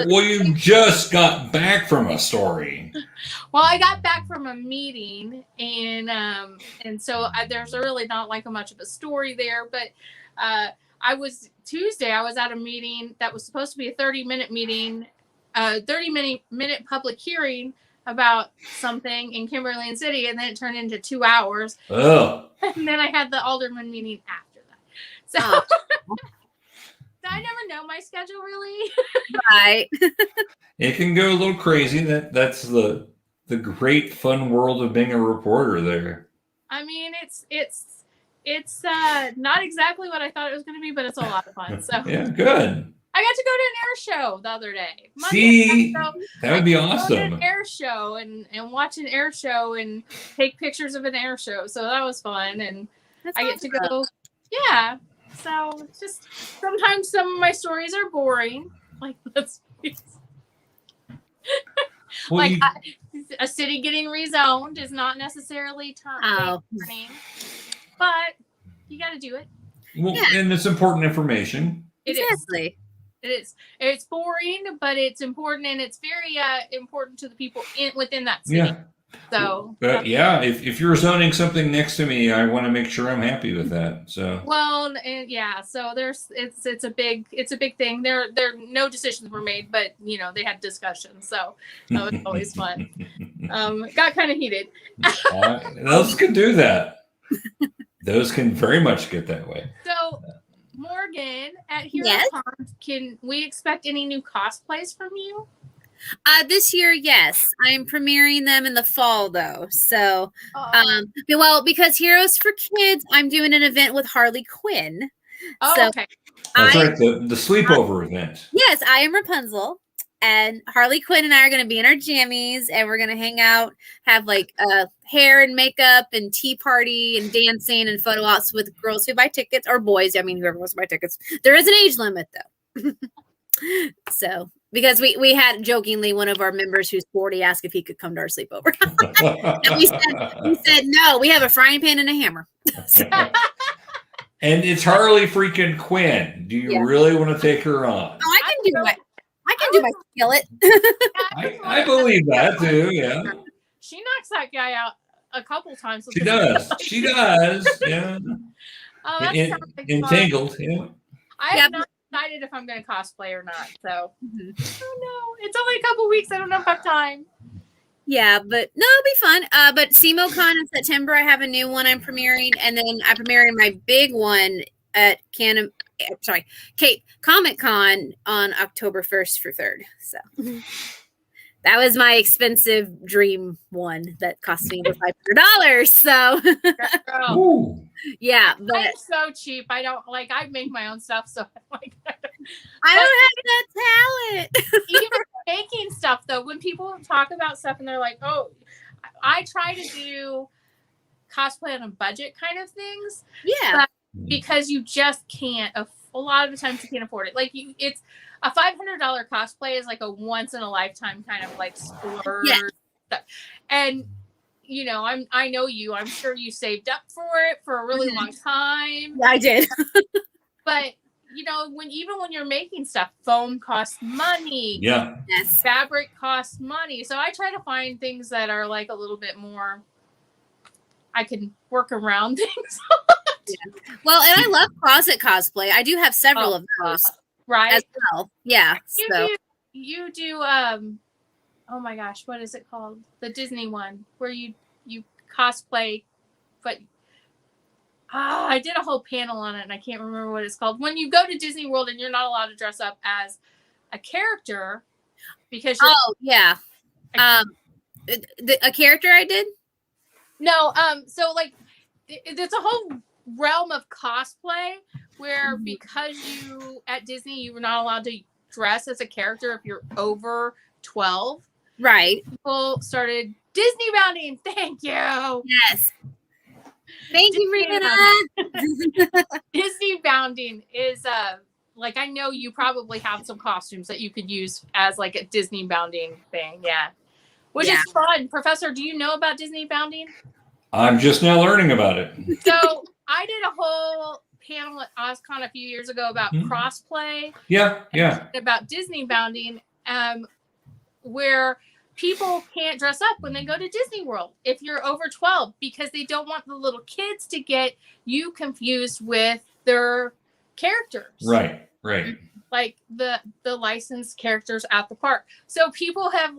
Well, you just got back from a story. Well, I got back from a meeting, and so there's really not like much of a story there. But Tuesday, I was at a meeting that was supposed to be a 30-minute meeting, 30-minute public hearing about something in Kimberly City, and then it turned into 2 hours. Oh. And then I had the alderman meeting after that. So I never know my schedule really. Right. It can go a little crazy. That's the great fun world of being a reporter there. I mean, it's not exactly what I thought it was going to be, but it's a lot of fun. So Yeah, good. I got to go to an air show the other day. See, that would be Go to awesome. an air show and watch an air show and take pictures of an air show. So that was fun, and That's I get to go. Yeah. So it's just sometimes some of my stories are boring. Like let's Well, like a city getting rezoned is not necessarily time turning, but you got to do it. well, and it's important information. Exactly. It is. It's boring, but it's important, and it's very important to the people within that city. Yeah. So, yeah, if you're zoning something next to me, I want to make sure I'm happy with that. So well, and yeah, so it's a big thing. There no decisions were made, but they had discussions, so that was always fun. Got kind of heated. Those can do that. Those can very much get that way. So, Morgan, at Hero Con, can we expect any new cosplays from you? This year, yes. I'm premiering them in the fall, though. So, well, because Heroes for Kids, I'm doing an event with Harley Quinn. Oh, okay. That's right, the sleepover event. Yes, I am Rapunzel. And Harley Quinn and I are going to be in our jammies, and we're going to hang out, have like hair and makeup and tea party and dancing and photo ops with girls who buy tickets, or boys. I mean, whoever wants to buy tickets. There is an age limit, though. So, because we had jokingly one of our members who's 40 asked if he could come to our sleepover. And we said no, we have a frying pan and a hammer. And it's Harley freaking Quinn. Do you really want to take her on? Oh, I can do my skillet. I believe that too, yeah. She knocks that guy out a couple times. She does. She does. Yeah. Oh, that sounds like Entangled, fun. yeah. I have not decided if I'm going to cosplay or not. So, oh no, it's only a couple weeks. I don't know if I have time. Yeah, but no, it'll be fun. But SemoCon in September, I have a new one I'm premiering, and then I'm premiering my big one at Cape Comic Con on October 1st for 3rd. So that was my expensive dream one that cost me over $500. So yeah, but I'm so cheap. I don't I make my own stuff, so I don't have that talent. Even making stuff though, when people talk about stuff and they're like, "Oh," I try to do cosplay on a budget kind of things. Yeah, because you just can't. A lot of the times you can't afford it. It's a $500 cosplay is like a once in a lifetime kind of splurge. Yeah. And I know you. I'm sure you saved up for it for a really long time. Yeah, I did. But when you're making stuff, foam costs money. Yeah. Yes. Fabric costs money. So I try to find things that are a little bit more. I can work around things. Yeah. Well, and I love closet cosplay. I do have several of those, right? As well. Yeah. You do. Oh my gosh, what is it called? The Disney one where you cosplay, but I did a whole panel on it and I can't remember what it's called. When you go to Disney World and you're not allowed to dress up as a character because a character I did. No, so it's a whole realm of cosplay where because you at Disney you were not allowed to dress as a character if you're over 12. Right. People started Disney bounding. Thank you. Yes. Thank you, Rena. Disney bounding is I know you probably have some costumes that you could use as a Disney bounding thing. Yeah. Which is fun. Professor, do you know about Disney bounding? I'm just now learning about it. So I did a whole panel at OzCon a few years ago about crossplay. Yeah. About Disney bounding, where people can't dress up when they go to Disney World if you're over 12 because they don't want the little kids to get you confused with their characters. Right. Like the licensed characters at the park. So people have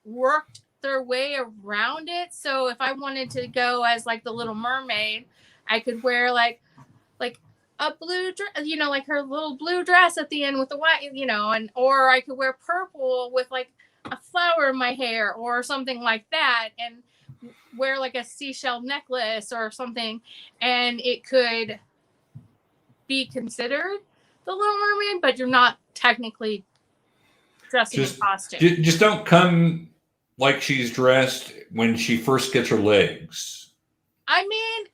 worked their way around it. So if I wanted to go as the Little Mermaid, I could wear a blue dress, like her little blue dress at the end with the white, or I could wear purple with like a flower in my hair or something like that, and wear like a seashell necklace or something, and it could be considered the Little Mermaid, but you're not technically dressing in costume. Just don't come like she's dressed when she first gets her legs. I mean,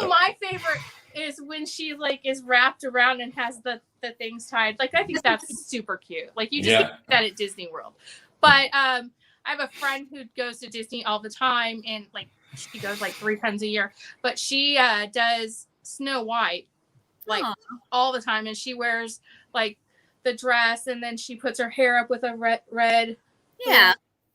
my favorite is when she like is wrapped around and has the things tied. Like, I think that's super cute. Like, you just get that at Disney World. But I have a friend who goes to Disney all the time, and like she goes like 3 times a year. But she does Snow White like all the time, and she wears like the dress, and then she puts her hair up with a red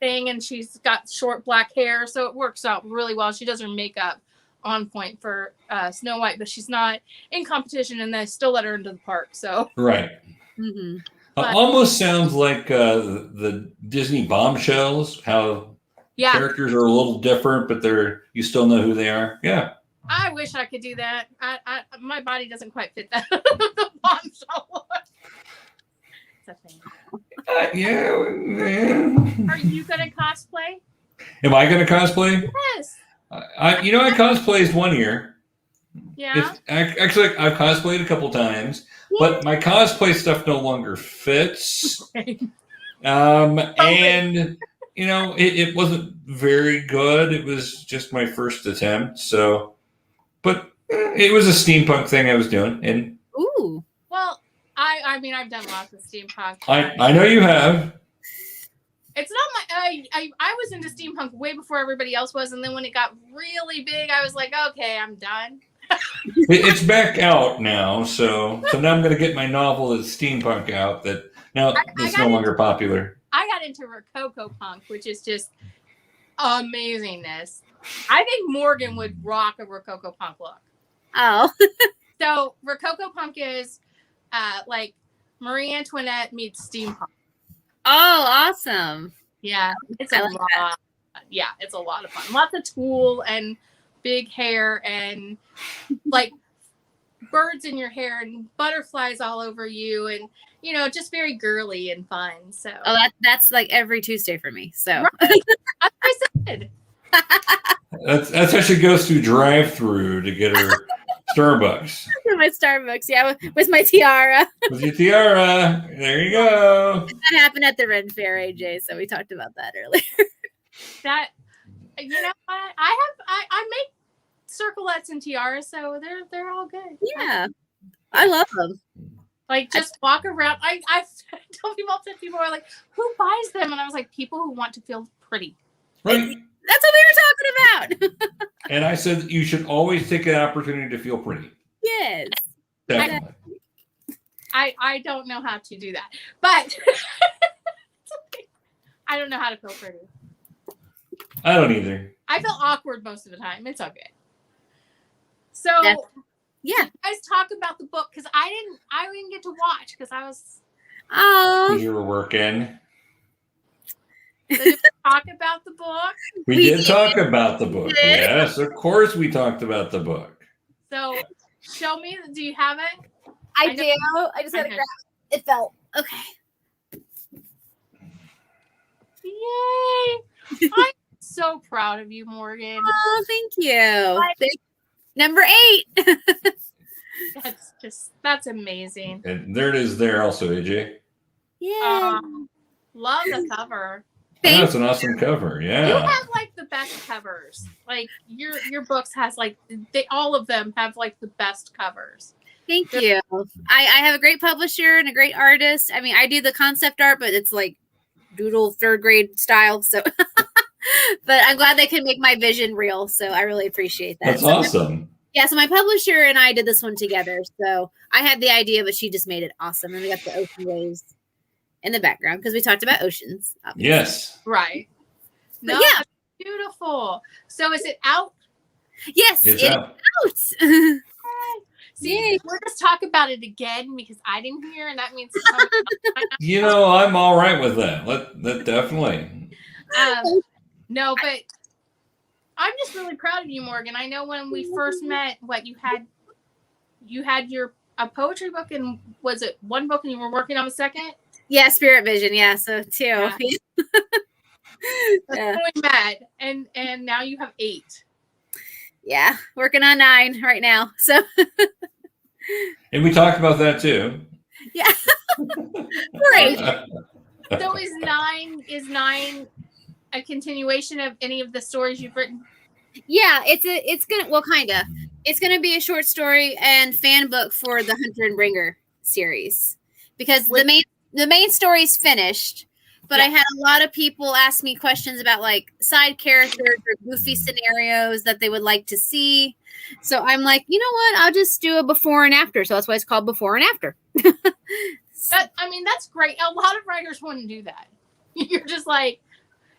thing, and she's got short black hair, so it works out really well. She does her makeup on point for Snow White, but she's not in competition, and they still let her into the park. So right. Mm-hmm. Almost sounds like the Disney bombshells, how characters are a little different, but you still know who they are. Yeah. I wish I could do that. My body doesn't quite fit that the bombshell look. It's a thing. Yeah. Are you gonna cosplay? Am I gonna cosplay? Yes. I cosplayed 1 year. Yeah. Actually, I've cosplayed a couple times, but my cosplay stuff no longer fits. And it wasn't very good. It was just my first attempt. So, but it was a steampunk thing I was doing. And ooh, well, I mean, I've done lots of steampunk. I know you have. It's not my. I was into steampunk way before everybody else was, and then when it got really big, I was like, okay, I'm done. It's back out now, so now I'm going to get my novel that's steampunk out. That now it's no longer popular. I got into Rococo punk, which is just amazingness. I think Morgan would rock a Rococo punk look. Oh, so Rococo punk is like Marie Antoinette meets steampunk. Oh, awesome. Yeah, it's a lot. Yeah, it's a lot of fun. Lots of tulle and big hair and like birds in your hair and butterflies all over you, and just very girly and fun. So that's like every Tuesday for me. So right. I said that's how she goes through drive-through to get her Starbucks. My Starbucks, yeah, with my tiara. With your tiara, there you go. That happened at the Ren Fair, AJ. So we talked about that earlier. That I make circlettes and tiaras, so they're all good. Yeah, I love them. Like, just walk around. I tell people are like, who buys them? And I was like, people who want to feel pretty. Right. That's what we were talking about. And I said you should always take an opportunity to feel pretty. Yes. Definitely. I don't know how to do that, but I don't know how to feel pretty. I don't either. I feel awkward most of the time. It's okay. So yeah, guys, talk about the book, because I didn't get to watch because I was. Oh. You were working. So did we talk about the book? We did talk about the book. Yes, of course we talked about the book. So show me. Do you have it? I do. I just had to grab it. It fell. Okay. Yay! I'm so proud of you, Morgan. Oh, thank you. Number 8. That's amazing. And there it is there also, AJ. Yeah. Love the cover. That's an awesome cover. Yeah. You have like the best covers. Like your books has like all of them have like the best covers. Thank you. I have a great publisher and a great artist. I mean, I do the concept art, but it's like doodle 3rd grade style. So, but I'm glad they can make my vision real. So I really appreciate that. That's awesome. Yeah. So my publisher and I did this one together. So I had the idea, but she just made it awesome. And we got the ocean waves in the background because we talked about oceans. Obviously. Yes. Right. No, but yeah. Beautiful. So is it out? Yes. It's out. See, we'll just talk about it again because I didn't hear, and that means I'm all right with that. That definitely. No, but I'm just really proud of you, Morgan. I know when we first met, you had you had a poetry book, and was it one book and you were working on a second? Yeah, Spirit Vision. Yeah, so 2. Yeah. Yeah. That's when we met, and now you have 8. Yeah, working on 9 right now. So And we talked about that too. yeah, great. So is 9 a continuation of any of the stories you've written? Yeah, it's gonna be a short story and fan book for the Hunter and Bringer series, because the main story is finished, but I had a lot of people ask me questions about like side characters or goofy scenarios that they would like to see. So I'm like, you know what? I'll just do a before and after. So that's why it's called Before and After. That's great. A lot of writers wouldn't do that. You're just like,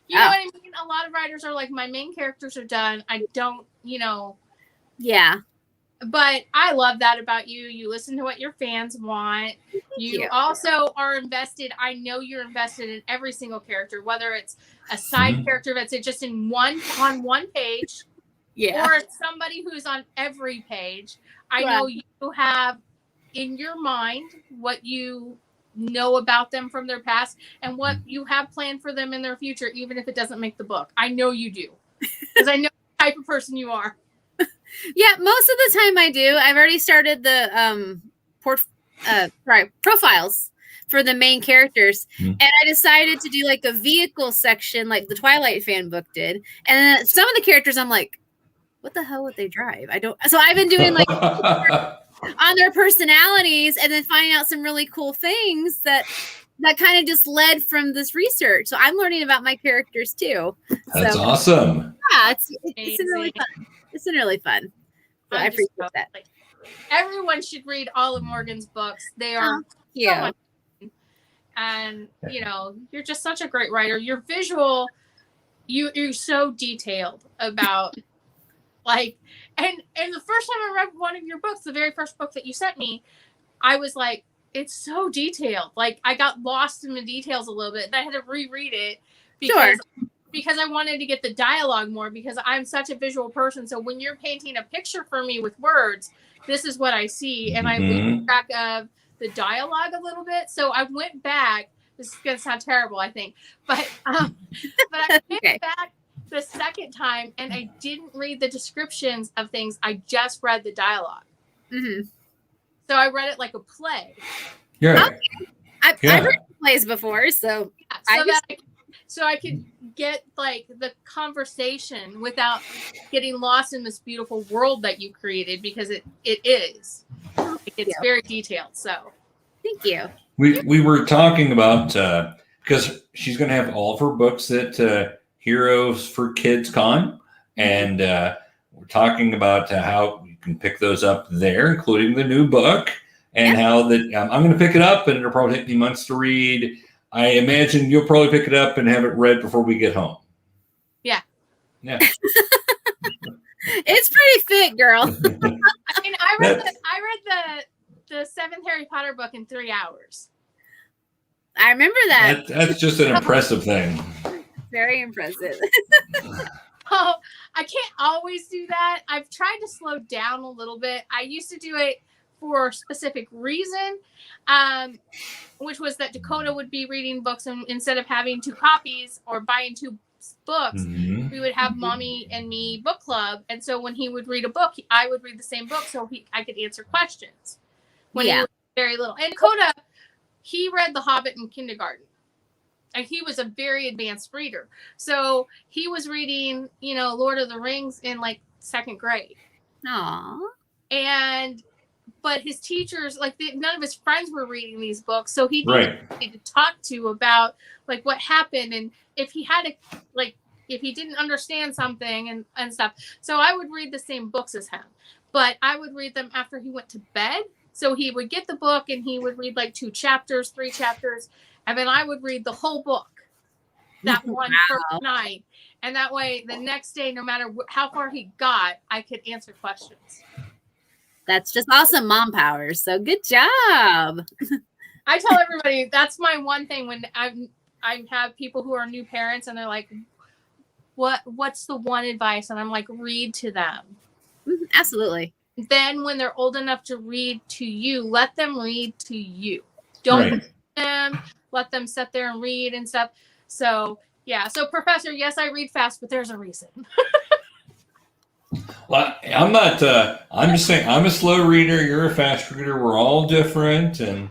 you know what I mean? A lot of writers are like, my main characters are done. I don't, Yeah. But I love that about you. You listen to what your fans want. You also are invested. I know you're invested in every single character, whether it's a side character that's just on one page, or it's somebody who's on every page. I know you have in your mind what you know about them from their past and what you have planned for them in their future, even if it doesn't make the book. I know you do, because I know the type of person you are. Yeah, most of the time I do. I've already started the profiles for the main characters, and I decided to do like a vehicle section, like the Twilight fan book did. And then some of the characters, I'm like, what the hell would they drive? I don't. So I've been doing like on their personalities, and then finding out some really cool things that kind of just led from this research. So I'm learning about my characters too. That's awesome. Yeah, it's been really fun. It's been really fun. So I appreciate that. Like, everyone should read all of Morgan's books. They are so much fun. And you're just such a great writer. You're visual. You're so detailed about like, and the first time I read one of your books, the very first book that you sent me, I was like, it's so detailed. Like, I got lost in the details a little bit, and I had to reread it because I wanted to get the dialogue more, because I'm such a visual person. So when you're painting a picture for me with words, this is what I see, and I lose track of the dialogue a little bit. So I went back. This is going to sound terrible, I think, but I went back the second time, and I didn't read the descriptions of things. I just read the dialogue. Mm-hmm. So I read it like a play. Yeah. I've read plays before, so so I could get like the conversation without getting lost in this beautiful world that you created, because it is. It's very detailed. So thank you. We were talking about because she's going to have all of her books at Heroes for Kids Con, and we're talking about how you can pick those up there, including the new book, and how that I'm going to pick it up, and it'll probably take me months to read. I imagine you'll probably pick it up and have it read before we get home. Yeah. It's pretty thick, girl. I mean, I read the 7th Harry Potter book in 3 hours. I remember that. That's just an impressive thing. Very impressive. Oh, I can't always do that. I've tried to slow down a little bit. I used to do it for a specific reason, which was that Dakota would be reading books, and instead of having 2 copies or buying 2 books, we would have Mommy and Me book club. And so when he would read a book, I would read the same book, so I could answer questions when he was very little. And Dakota, he read The Hobbit in kindergarten. And he was a very advanced reader. So he was reading, Lord of the Rings in like 2nd grade. Aww. But his teachers, none of his friends were reading these books. So he needed to talk to about like what happened, and if he had if he didn't understand something and stuff. So I would read the same books as him, but I would read them after he went to bed. So he would get the book and he would read like 2 chapters, 3 chapters. And then I would read the whole book that one first night. And that way, the next day, no matter how far he got, I could answer questions. That's just awesome mom power. So good job. I tell everybody, that's my one thing when I have people who are new parents and they're like, what's the one advice? And I'm like, read to them. Absolutely. then when they're old enough to read to you, let them read to you. Don't Right. let them sit there and read and stuff. So yeah. So Professor, yes, I read fast, but there's a reason. Well, I'm not. I'm just saying. I'm a slow reader. You're a fast reader. We're all different, and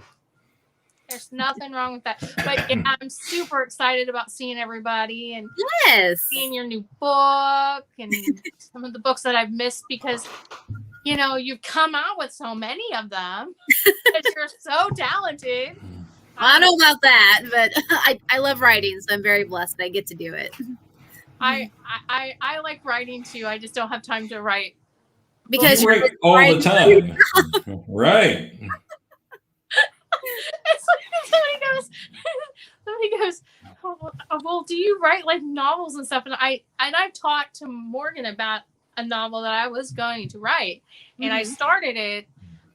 There's nothing wrong with that. But yeah, I'm super excited about seeing everybody and Yes. seeing your new book and some of the books that I've missed because, you know, you've come out with so many of them because you're so talented. I don't know about that, but I love writing, so I'm very blessed that I get to do it. I like writing too. I just don't have time to write. Because you you're write all the writing. time. Right. It's like somebody goes, oh, well, do you write like novels and stuff? And I've talked to Morgan about a novel that I was going to write, and I started it.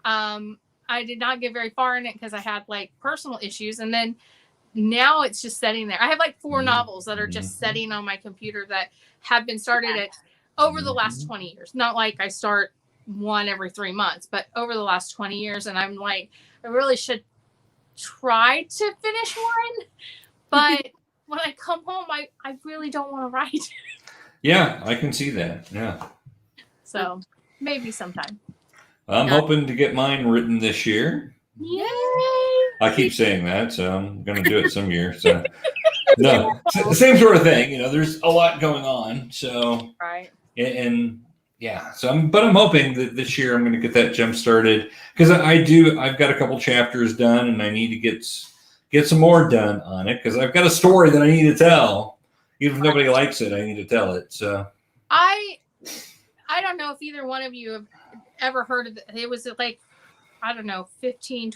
I did not get very far in it because I had like personal issues, and then now it's just sitting there. I have like 4 novels that are just sitting on my computer that have been started at over the last 20 years. Not like I start one every 3 months, but over the last 20 years. And I'm like, I really should try to finish one. But when I come home, I really don't want to write. Yeah, I can see that. Yeah. So maybe sometime. I'm hoping to get mine written this year. Yay! I keep saying that, so I'm going to do it some year. So, no, the same sort of thing. You know, there's a lot going on. So, Right. and yeah, so I'm hoping that this year I'm going to get that jump started because I've got a couple chapters done, and I need to get some more done on it because I've got a story that I need to tell. Even if nobody likes it, I need to tell it. So, I don't know if either one of you have ever heard of it. It was like, I don't know, 15,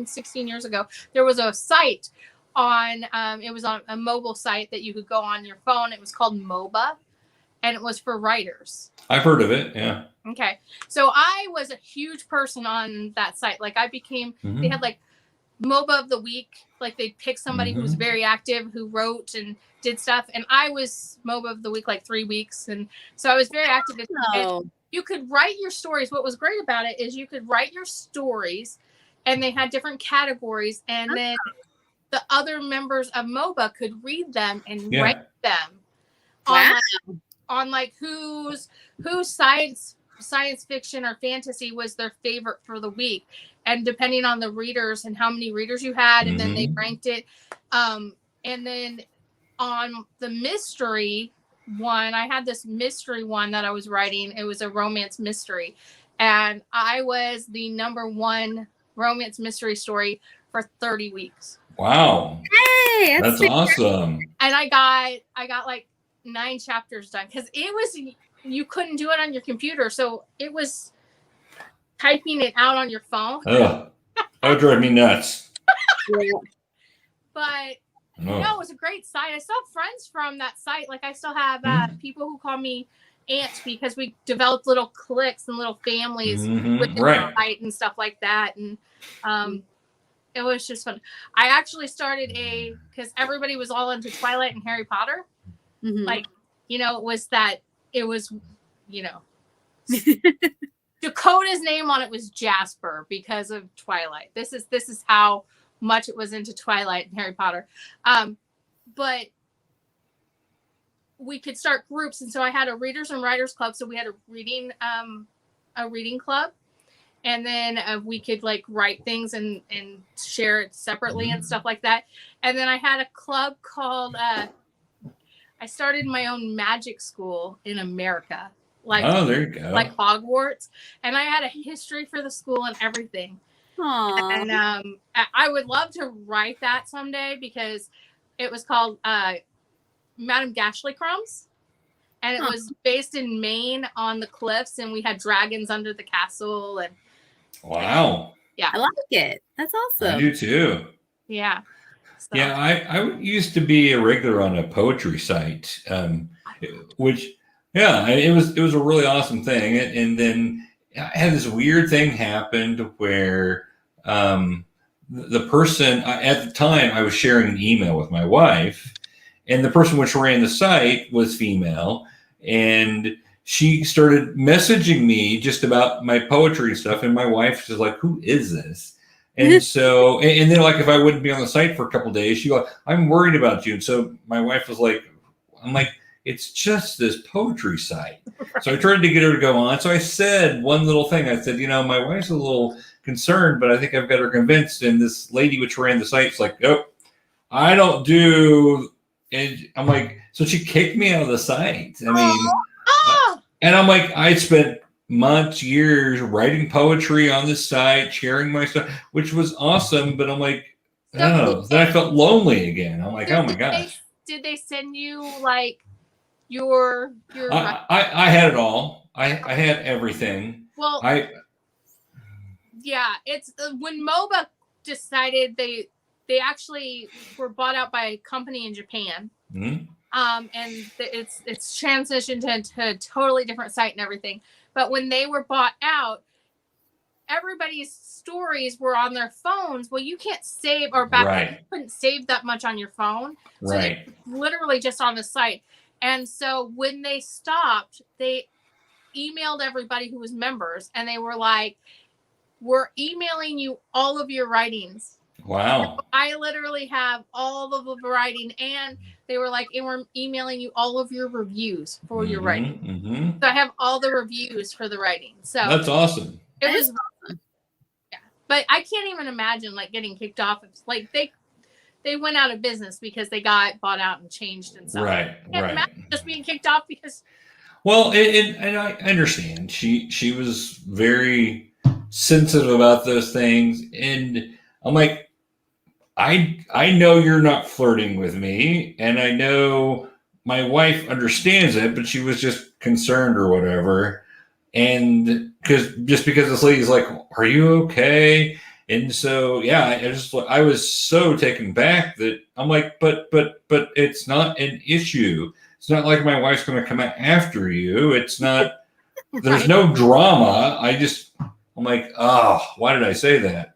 16 years ago. There was a site on, it was on a mobile site that you could go on your phone. It was called MOBA, and it was for writers. I've heard of it. Yeah. Okay. So I was a huge person on that site. Like I became, they had like MOBA of the week. Like they'd pick somebody who was very active, who wrote and did stuff. And I was MOBA of the week like 3 weeks. And so I was very active. And you could write your stories. What was great about it is you could write your stories, and they had different categories. And then the other members of MOBA could read them and write them on like whose science fiction or fantasy was their favorite for the week, and depending on the readers and how many readers you had, and then they ranked it. And then on the mystery one, I had this mystery one that I was writing. It was a romance mystery, and I was the #1 romance mystery story for 30 weeks. Wow. Hey, that's awesome. And I got like 9 chapters done because it was, you couldn't do it on your computer, so it was typing it out on your phone. Oh, that would drive me nuts. But no, it was a great site. I still have friends from that site. Like I still have people who call me aunt because we developed little cliques and little families within the site and stuff like that. And it was just fun. I actually started because everybody was all into Twilight and Harry Potter. Like, you know, it was, you know, Dakota's name on it was Jasper because of Twilight. This is how much it was into Twilight and Harry Potter. But we could start groups. And so I had a readers and writers club. So we had a reading club. And then we could like write things and share it separately and stuff like that. And then I had a club called, I started my own magic school in America. Like, there you go. Like Hogwarts. And I had a history for the school and everything. Aww. And I would love to write that someday because it was called Madame Gashley Crumbs. And it was based in Maine on the cliffs, and we had dragons under the castle. And wow. Yeah. I like it. That's awesome. I do too. Yeah. So. Yeah, I used to be a regular on a poetry site, which, yeah, it was a really awesome thing. And then I had this weird thing happened where the person, at the time, I was sharing an email with my wife, and the person which ran the site was female, and she started messaging me just about my poetry and stuff. And my wife was like, who is this? And so, and then like, if I wouldn't be on the site for a couple of days, she go, I'm worried about you. And so my wife was like, I'm like, it's just this poetry site. So I tried to get her to go on. So I said one little thing. I said, my wife's a little concerned, but I think I've got her convinced. And this lady which ran the site's like, nope, I don't do. And I'm like, so she kicked me out of the site. I mean, and I'm like, I spent months, years writing poetry on this site, sharing my stuff, which was awesome. But I'm like, then I felt lonely again. I'm like, oh my gosh. Did they send you like your? I had it all. I had everything. Well, it's when MOBA decided they actually were bought out by a company in Japan. Mm-hmm. And it's transitioned into a totally different site and everything. But when they were bought out, everybody's stories were on their phones. Well, you can't save, or back then you couldn't save that much on your phone. So right. Literally just on the site. And so when they stopped, they emailed everybody who was members, and they were like, we're emailing you all of your writings. Wow. So I literally have all of the writing, and they were like, and we're emailing you all of your reviews for your writing. Mm-hmm. So I have all the reviews for the writing. So that's awesome. It was awesome. Yeah. But I can't even imagine like getting kicked off. It's like they went out of business because they got bought out and changed and stuff. Right. I can't imagine just being kicked off because. Well, and I understand. She was very sensitive about those things, and I'm like, I know you're not flirting with me, and I know my wife understands it, but she was just concerned or whatever. And because this lady's like, are you okay? And so, I was so taken back that I'm like, but it's not an issue. It's not like my wife's going to come after you. It's not, there's no drama. I'm like, why did I say that?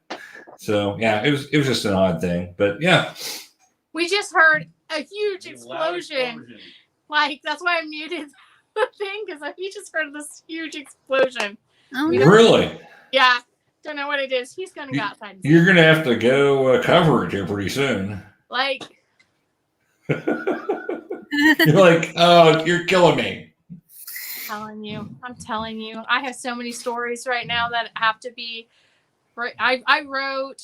So yeah, it was just an odd thing, but yeah. We just heard a huge explosion. Like that's why I muted the thing, because we just heard this huge explosion. Oh, really? Yeah, don't know what it is. He's gonna go outside. You're gonna have to go cover it here pretty soon. Like, you're like, oh, you're killing me. I'm telling you, I have so many stories right now that have to be. I wrote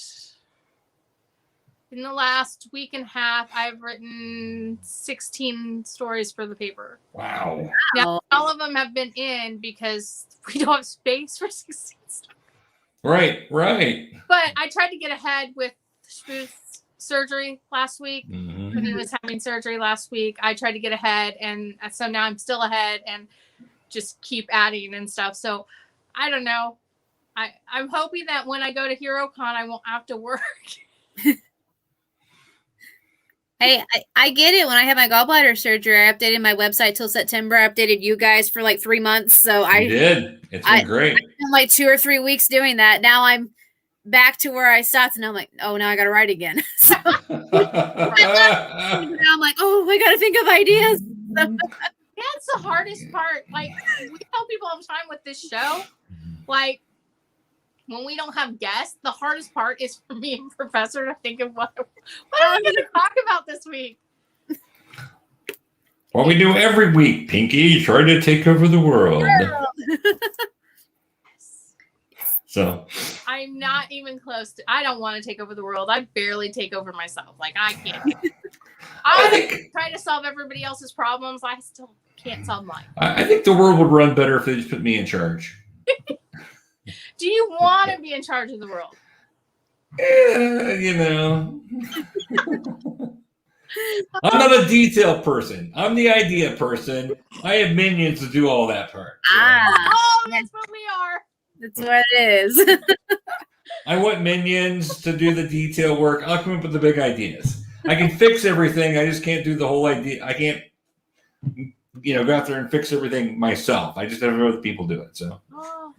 in the last week and a half. I've written 16 stories for the paper. Wow. Now, all of them have been in because we don't have space for 16 stories. Right. But I tried to get ahead with Spooth's surgery last week. Mm-hmm. When he was having surgery last week, I tried to get ahead, and so now I'm still ahead and just keep adding and stuff. So I don't know. I'm hoping that when I go to HeroCon, I won't have to work. Hey, I get it. When I had my gallbladder surgery, I updated my website till September. I updated you guys for like 3 months. So you did. It's been great. I spent like 2 or 3 weeks doing that. Now I'm back to where I stopped, and I'm like, oh, now I got to write again. So now I'm like, oh, I got to think of ideas. That's the hardest part. Like, we tell people all the time with this show, like, when we don't have guests, the hardest part is for me and Professor to think of what are we going to talk about this week? What we do every week, Pinky, try to take over the world. So I'm not even close to. I don't want to take over the world. I barely take over myself. Like I can't. I try to solve everybody else's problems. I still can't solve mine. I think the world would run better if they just put me in charge. Do you want to be in charge of the world? I'm not a detail person. I'm the idea person. I have minions to do all that part. So. Oh, that's what we are. That's what it is. I want minions to do the detail work. I'll come up with the big ideas. I can fix everything. I just can't do the whole idea. I can't, go out there and fix everything myself. I just have other people do it. So. Oh,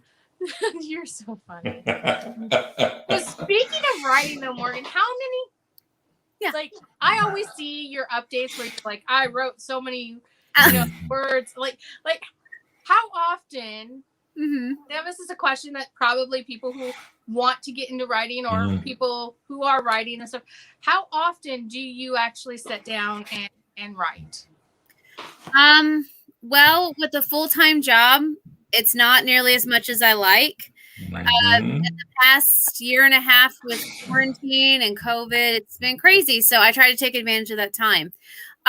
you're so funny. But speaking of writing, though, Morgan, how many? Yeah. Like I always see your updates where you're like, I wrote so many, words. Like, how often, Mm-hmm. this is a question that probably people who want to get into writing or people who are writing and stuff, how often do you actually sit down and write? Well, with a full-time job, it's not nearly as much as I like. In the past year and a half with quarantine and COVID, it's been crazy. So I try to take advantage of that time.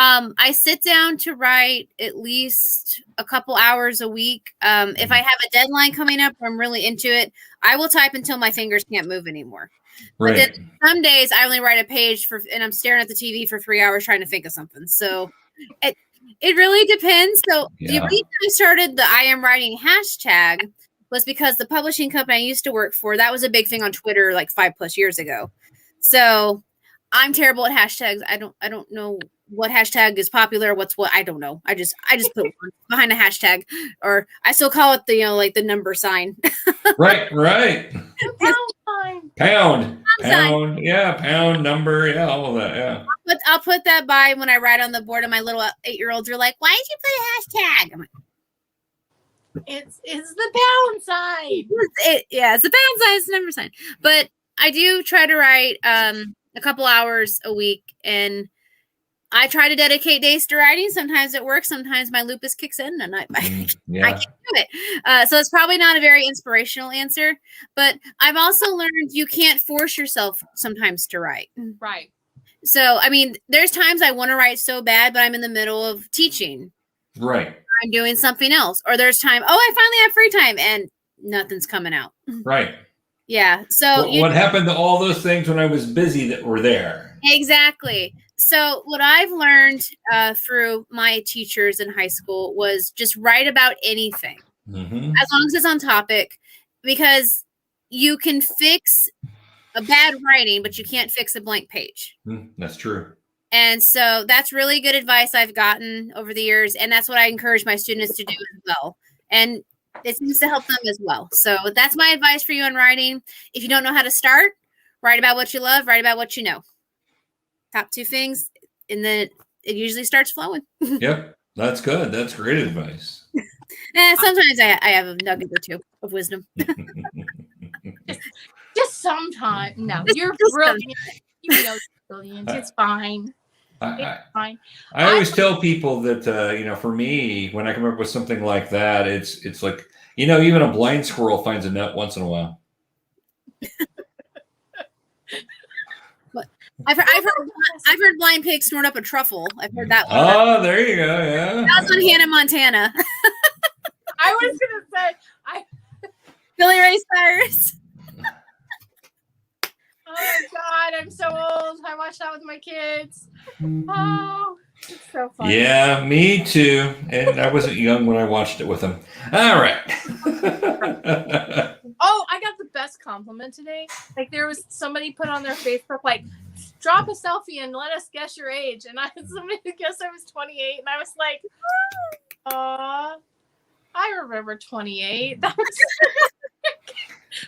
I sit down to write at least a couple hours a week. If I have a deadline coming up or I'm really into it, I will type until my fingers can't move anymore. Right. But then some days I only write a page and I'm staring at the TV for 3 hours trying to think of something. So it really depends. So the reason I started the I am writing hashtag was because the publishing company I used to work for, that was a big thing on Twitter like 5+ years ago. So I'm terrible at hashtags. I don't know what hashtag is popular. What's what? I don't know. I just put one behind a hashtag, or I still call it the, like the number sign. Right. Pound. Yeah. Pound number. Yeah. All of that. Yeah. I'll put that by when I write on the board, and my little 8-year-olds are like, "Why did you put a hashtag?" I'm like, it's the pound sign. It's the pound sign. It's the number sign. But I do try to write a couple hours a week, and I try to dedicate days to writing. Sometimes it works. Sometimes my lupus kicks in, and I can't do it. So it's probably not a very inspirational answer. But I've also learned you can't force yourself sometimes to write. Right. So, I mean, there's times I want to write so bad, but I'm in the middle of teaching. Right. I'm doing something else. Or there's time, I finally have free time, and nothing's coming out. Right. Yeah. So what happened to all those things when I was busy that were there? Exactly. So what I've learned through my teachers in high school was just write about anything, as long as it's on topic, because you can fix a bad writing, but you can't fix a blank page. That's true. And so that's really good advice I've gotten over the years. And that's what I encourage my students to do as well. And it seems to help them as well. So that's my advice for you on writing. If you don't know how to start, write about what you love, write about what you know. Top 2 things, and then it usually starts flowing. Yep. That's good. That's great advice. Sometimes I have a nugget or 2 of wisdom. Just sometimes. No, you're brilliant. You know, you're brilliant. It's fine. It's fine. I always tell people that, for me, when I come up with something like that, it's like, even a blind squirrel finds a nut once in a while. I've heard blind pigs snort up a truffle. I've heard that one. Oh, there you go. Yeah. That was on Hannah Montana. I was gonna say Billy Ray Cyrus. Oh my God, I'm so old. I watched that with my kids. Oh, it's so funny. Yeah, me too. And I wasn't young when I watched it with them. All right. Oh, I got the best compliment today. Like there was somebody put on their Facebook, like, drop a selfie and let us guess your age. And somebody guessed I was 28, and I was like, I remember 28. That was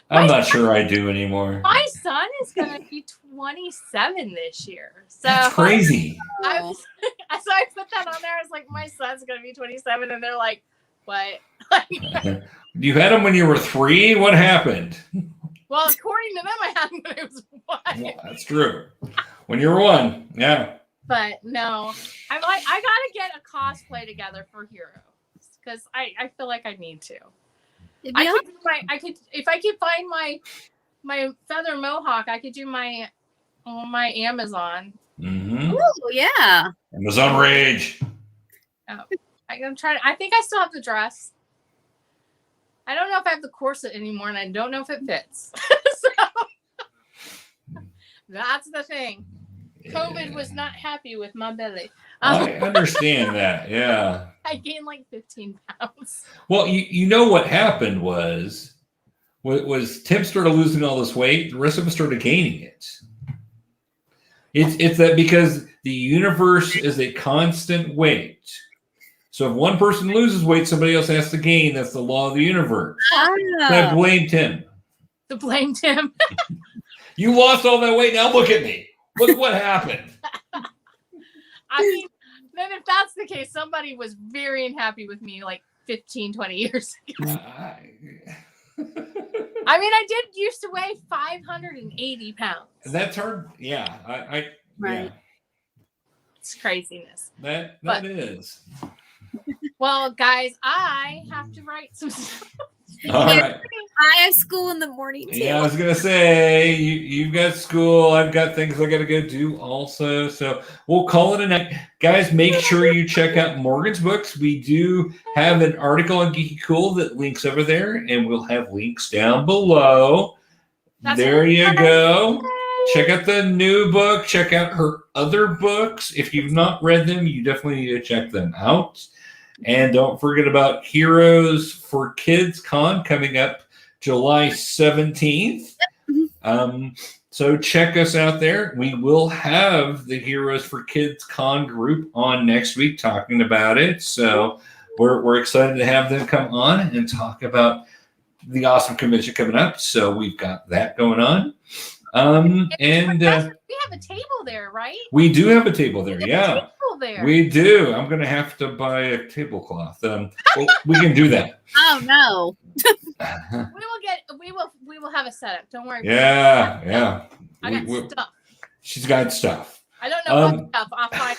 I'm not sure I do anymore. My son is going to be 27 this year. So that's crazy. So I put that on there. I was like, my son's going to be 27. And they're like, what? You had him when you were 3? What happened? Well, according to them, I had him when I was 1. Well, that's true. When you were 1, yeah. But no, I'm like, I got to get a cosplay together for Heroes because I feel like I need to. I could if I could find my feather mohawk, I could do my Amazon. Oh yeah, Amazon Rage. Oh, I'm gonna try. I think I still have the dress. I don't know if I have the corset anymore, and I don't know if it fits. So that's the thing. Yeah. COVID was not happy with my belly. I understand that. Yeah. I gained like 15 pounds. Well, you know what happened was Tim started losing all this weight. The rest of us started gaining it. It's that because the universe is a constant weight. So if one person loses weight, somebody else has to gain. That's the law of the universe. So I blamed him. To blame Tim. You lost all that weight. Now look at me. Look what happened. I mean, then if that's the case, somebody was very unhappy with me like 15, 20 years ago. I mean, I did used to weigh 580 pounds. That's hard. Yeah. Right. Yeah. It's craziness. That But- is. Well, guys, I have to write some stuff. All right. I have school in the morning too. Yeah, I was gonna say you've got school. I've got things I gotta go do also. So we'll call it a night, guys. Make sure you check out Morgan's books. We do have an article on GeekyKOOL that links over there, and we'll have links down below. There you go. Check out the new book. Check out her other books. If you've not read them, you definitely need to check them out. And don't forget about Heroes for Kids Con coming up July 17th. So check us out there. We will have the Heroes for Kids Con group on next week talking about it. So we're excited to have them come on and talk about the awesome convention coming up. So we've got that going on. And we have a table there, right? we do have a table there. Yeah. Table there. We do. I'm gonna have to buy a tablecloth. Well, we can do that. Oh no. We will have a setup. Don't worry. Yeah. I got stuff. She's got stuff. I don't know what stuff. I'll find.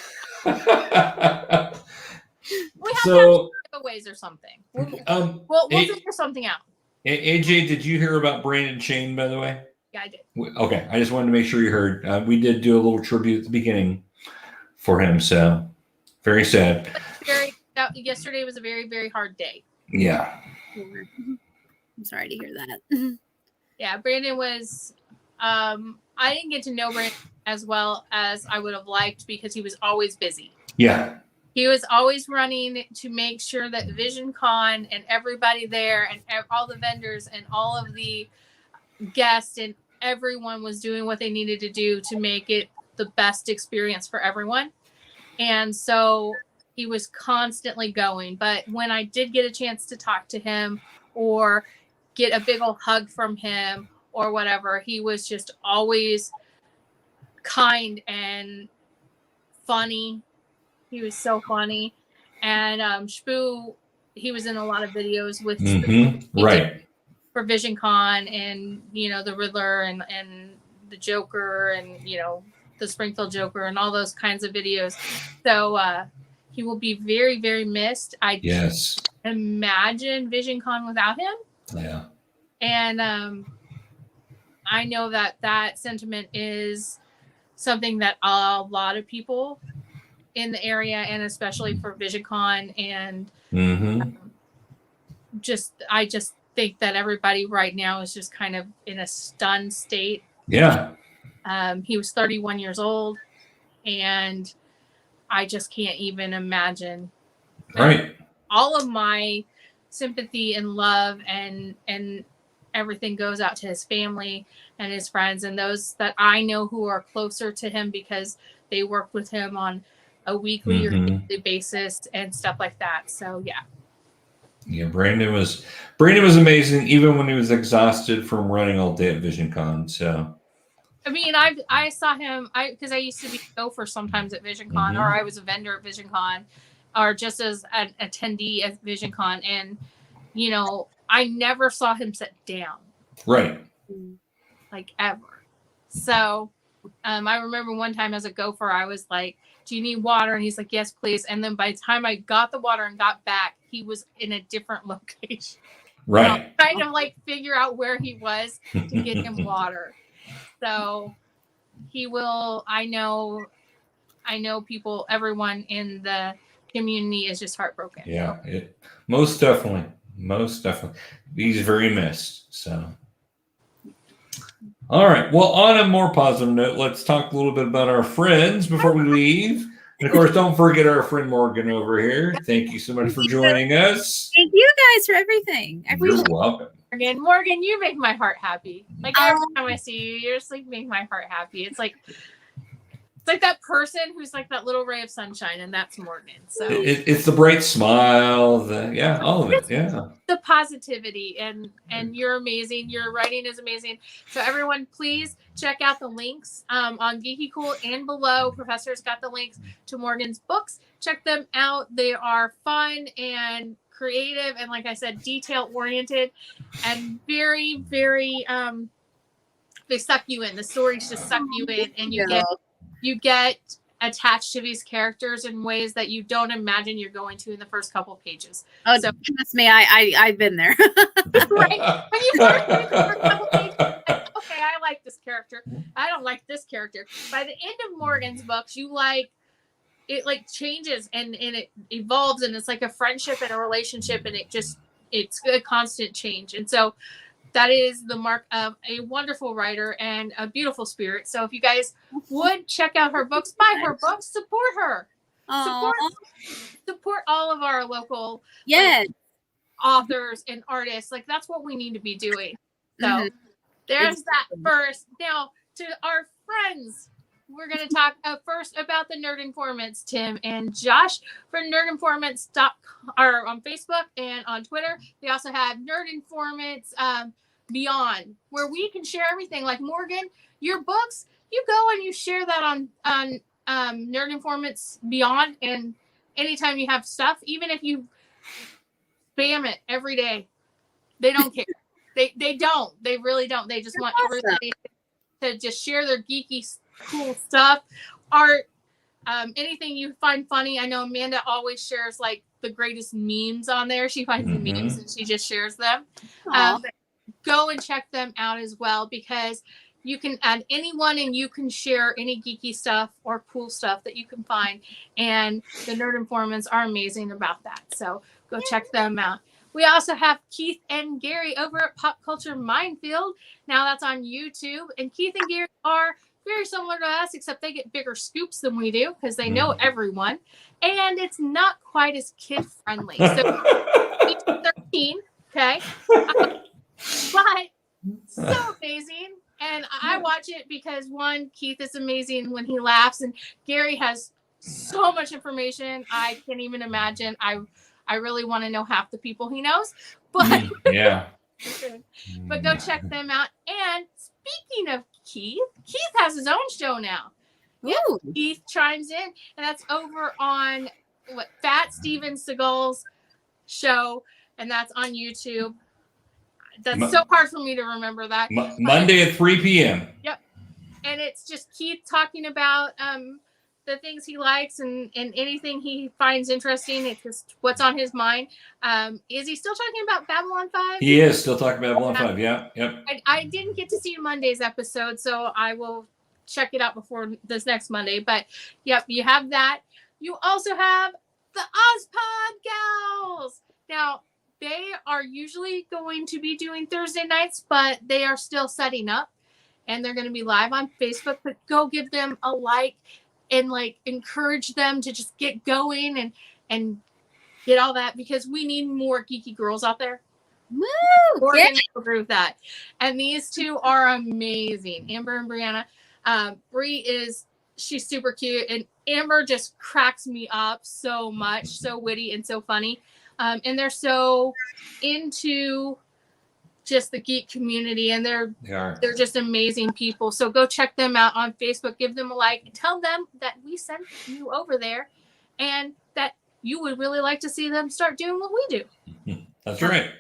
We have So, giveaways or something. We'll figure something out. AJ, did you hear about Brandon Chain, by the way? Yeah, I did. Okay, I just wanted to make sure you heard. We did do a little tribute at the beginning for him, so very sad. Yesterday was a very, very hard day. Yeah. I'm sorry to hear that. Yeah, Brandon was. I didn't get to know Brandon as well as I would have liked because he was always busy. Yeah. He was always running to make sure that VisionCon and everybody there and all the vendors and all of the guests and everyone was doing what they needed to do to make it the best experience for everyone. And so he was constantly going. But when I did get a chance to talk to him or get a big old hug from him or whatever, he was just always kind and funny. He was so funny. And Spoo, he was in a lot of videos with Spoo. Right. For VisionCon and, the Riddler and the Joker and, the Springfield Joker and all those kinds of videos. So he will be very, very missed. I Yes. imagine VisionCon without him. Yeah. And I know that sentiment is something that a lot of people in the area and especially for VisionCon and I just think that everybody right now is just kind of in a stunned state. Yeah. He was 31 years old and I just can't even imagine. Right. All of my sympathy and love and everything goes out to his family and his friends and those that I know who are closer to him because they work with him on a weekly or daily basis and stuff like that. So yeah. Yeah, Brandon was amazing, even when he was exhausted from running all day at VisionCon. So, I mean, I saw him because I used to be a gopher sometimes at VisionCon, or I was a vendor at VisionCon, or just as an attendee at VisionCon, and I never saw him sit down, right, like ever. So, I remember one time as a gopher, I was like, "Do you need water?" And he's like, "Yes, please." And then by the time I got the water and got back, he was in a different location. right. Trying to figure out where he was to get him water. So he will. I know people. Everyone in the community is just heartbroken. Yeah, most definitely. He's very missed. So. All right. Well, on a more positive note, let's talk a little bit about our friends before we leave. And of course, don't forget our friend Morgan over here. Thank you so much for joining us. Thank you guys for everything. You're welcome. Morgan, you make my heart happy. Every time I see you, you're just make my heart happy. It's like that person who's like that little ray of sunshine, and that's Morgan. So it's the bright smile, all of it. Yeah. The positivity and you're amazing. Your writing is amazing. So everyone, please check out the links on GeekyKOOL and below. Professor's got the links to Morgan's books. Check them out. They are fun and creative and, like I said, detail oriented, and very, very they suck you in. The stories just suck you in, and you get attached to these characters in ways that you don't imagine you're going to in the first couple pages. Oh, so trust me, I've been there. Right? When you first read the first couple pages, like, okay, I like this character. I don't like this character. By the end of Morgan's books, you like it, like changes and it evolves, and it's like a friendship and a relationship, and it's a constant change. And so that is the mark of a wonderful writer and a beautiful spirit. So if you guys would check out her books, buy her books, support her. Support all of our local authors and artists. Like, that's what we need to be doing. So there's that first. Now to our friends, we're going to talk first about the Nerd Informants, Tim and Josh. For nerdinformants.com or on Facebook and on Twitter. They also have Nerd Informants Beyond, where we can share everything. Like, Morgan, your books, you go and you share that on Nerd Informants Beyond, and anytime you have stuff, even if you spam it every day, they don't care. They don't. They really don't. They just want everybody to just share their geeky, cool stuff, art, anything you find funny. I know Amanda always shares like the greatest memes on there. She finds the memes and she just shares them. Go and check them out as well, because you can add anyone and you can share any geeky stuff or cool stuff that you can find. And the Nerd Informants are amazing about that. So go check them out. We also have Keith and Gary over at Pop Culture Minefield. Now that's on YouTube. And Keith and Gary are very similar to us, except they get bigger scoops than we do because they know everyone. And it's not quite as kid friendly. So 13, okay? But so amazing. And I watch it because, one, Keith is amazing when he laughs, and Gary has so much information I can't even imagine. I really want to know half the people he knows. But but go check them out. And speaking of Keith has his own show now. Yeah, Keith chimes in, and that's over on Fat Steven Seagal's show, and that's on YouTube. That's so hard for me to remember that. Monday at 3 p.m. Yep. And it's just Keith talking about the things he likes and anything he finds interesting. It's just what's on his mind. Is he still talking about Babylon 5? He is still talking about Babylon 5. Yeah. Yep. I didn't get to see Monday's episode, so I will check it out before this next Monday. But yep, you have that. You also have the Ozpod Gals. Now, they are usually going to be doing Thursday nights, but they are still setting up, and they're going to be live on Facebook. But go give them a like and like encourage them to just get going and get all that, because we need more geeky girls out there. Woo! We're going to agree with that. And these two are amazing, Amber and Brianna. She's super cute, and Amber just cracks me up so much, so witty and so funny. And they're so into just the geek community, and they're just amazing people. So go check them out on Facebook, give them a like, and tell them that we sent you over there, and that you would really like to see them start doing what we do. That's right.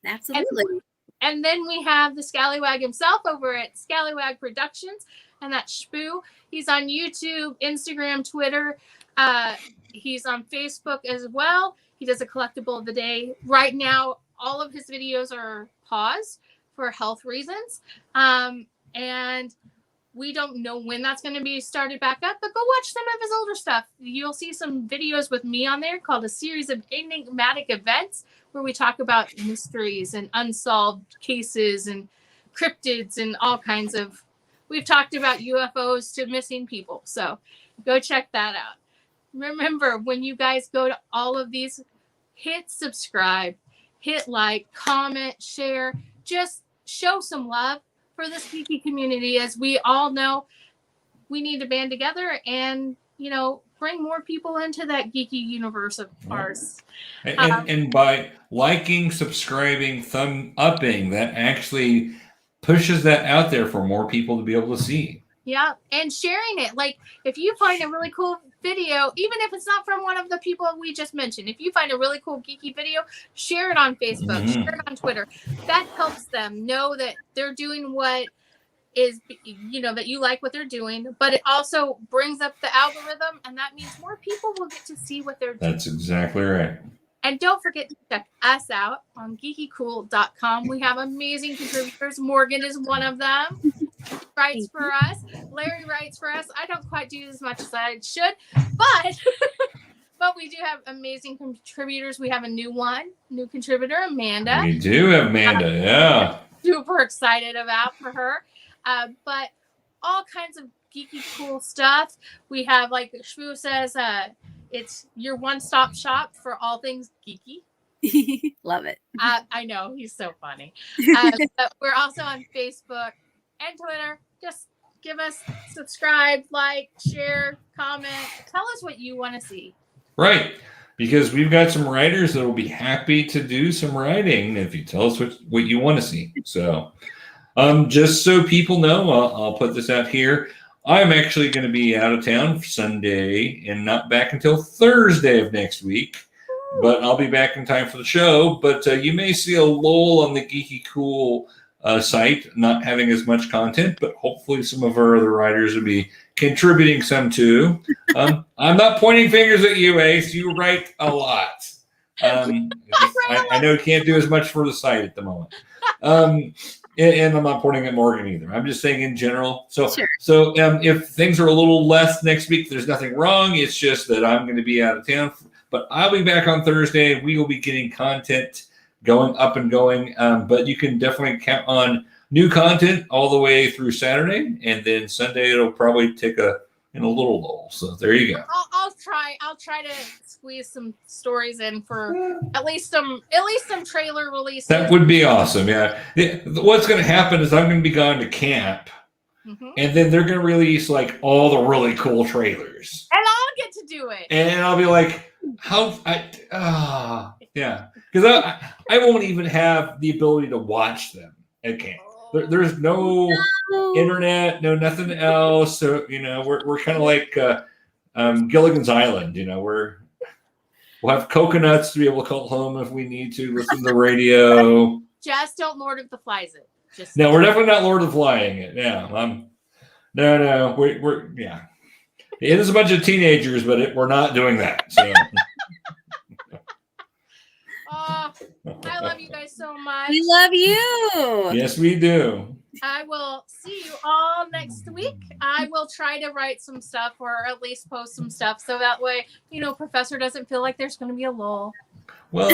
Absolutely. And then we have the Scallywag himself over at Scallywag Productions, and that's Shpoo. He's on YouTube, Instagram, Twitter. He's on Facebook as well. He does a collectible of the day. Right now, all of his videos are paused for health reasons. And we don't know when that's going to be started back up, but go watch some of his older stuff. You'll see some videos with me on there called A Series of Enigmatic Events, where we talk about mysteries and unsolved cases and cryptids and all kinds of... We've talked about UFOs to missing people. So go check that out. Remember, when you guys go to all of these, hit subscribe, hit like, comment, share. Just show some love for this geeky community. As we all know, we need to band together and, bring more people into that geeky universe of ours. And by liking, subscribing, thumb upping, that actually pushes that out there for more people to be able to see. Yeah, and sharing it. Like, if you find a really cool video, even if it's not from one of the people we just mentioned. If you find a really cool geeky video, share it on Facebook, share it on Twitter. That helps them know that they're doing what is, that you like what they're doing, but it also brings up the algorithm, and that means more people will get to see what they're doing. That's exactly right. And don't forget to check us out on GeekyKOOL.com. We have amazing contributors. Morgan is one of them. Writes for us. Larry writes for us. I don't quite do as much as I should, but we do have amazing contributors. We have a new contributor, Amanda. We do have Amanda, yeah. Super excited about for her. But all kinds of geeky cool stuff. We have, like Shmoo says, it's your one-stop shop for all things geeky. Love it. I know, he's so funny. But we're also on Facebook and Twitter. Just give us, subscribe, like, share, comment. Tell us what you want to see. Right. Because we've got some writers that will be happy to do some writing if you tell us what you want to see. So just so people know, I'll put this out here. I'm actually going to be out of town Sunday and not back until Thursday of next week. But I'll be back in time for the show. But you may see a lull on the GeekyKOOL site, not having as much content, but hopefully some of our other writers will be contributing some too. I'm not pointing fingers at you, Ace. You write a lot. I know you can't do as much for the site at the moment. And I'm not pointing at Morgan either. I'm just saying in general. So if things are a little less next week, there's nothing wrong. It's just that I'm going to be out of town. But I'll be back on Thursday. We will be getting content going up and going. But you can definitely count on new content all the way through Saturday. And then Sunday, it'll probably take a little lull. So there you go. I'll try to squeeze some stories in for at least some trailer releases. That would be awesome. Yeah. What's going to happen is I'm going to be going to camp, and then they're going to release like all the really cool trailers, and I'll get to do it. And I'll be like, yeah, because I won't even have the ability to watch them at camp. There's no internet, no nothing else. So we're kind of like Gilligan's Island. We'll have coconuts to be able to call home if we need to. Listen to the radio. Just don't Lord of the Flies it. No, we're definitely not Lord of the Flying it. Yeah, no. We're yeah. It is a bunch of teenagers, but we're not doing that. So. I love you guys so much. We love you. Yes, we do. I will see you all next week. I will try to write some stuff or at least post some stuff so that way, Professor doesn't feel like there's going to be a lull. Well,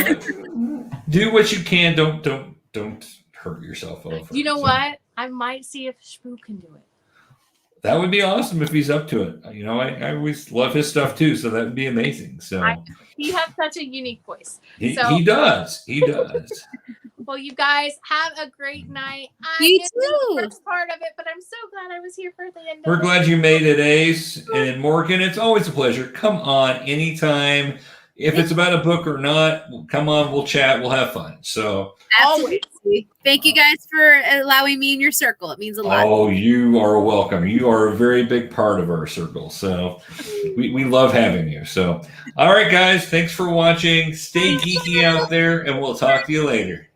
do what you can. Don't hurt yourself over. You know what? I might see if Shmoo can do it. That would be awesome if he's up to it. I always love his stuff too, so that would be amazing. So he has such a unique voice. He does. He does. Well, you guys have a great night. You missed too. the first part of it, but I'm so glad I was here for the end. We're glad you made it, Ace. And Morgan, it's always a pleasure. Come on anytime. If it's about a book or not, come on, we'll chat. We'll have fun. So always. Thank you guys for allowing me in your circle. It means a lot. Oh, you are welcome. You are a very big part of our circle. So we love having you. So, all right, guys, thanks for watching. Stay geeky out there, and we'll talk to you later.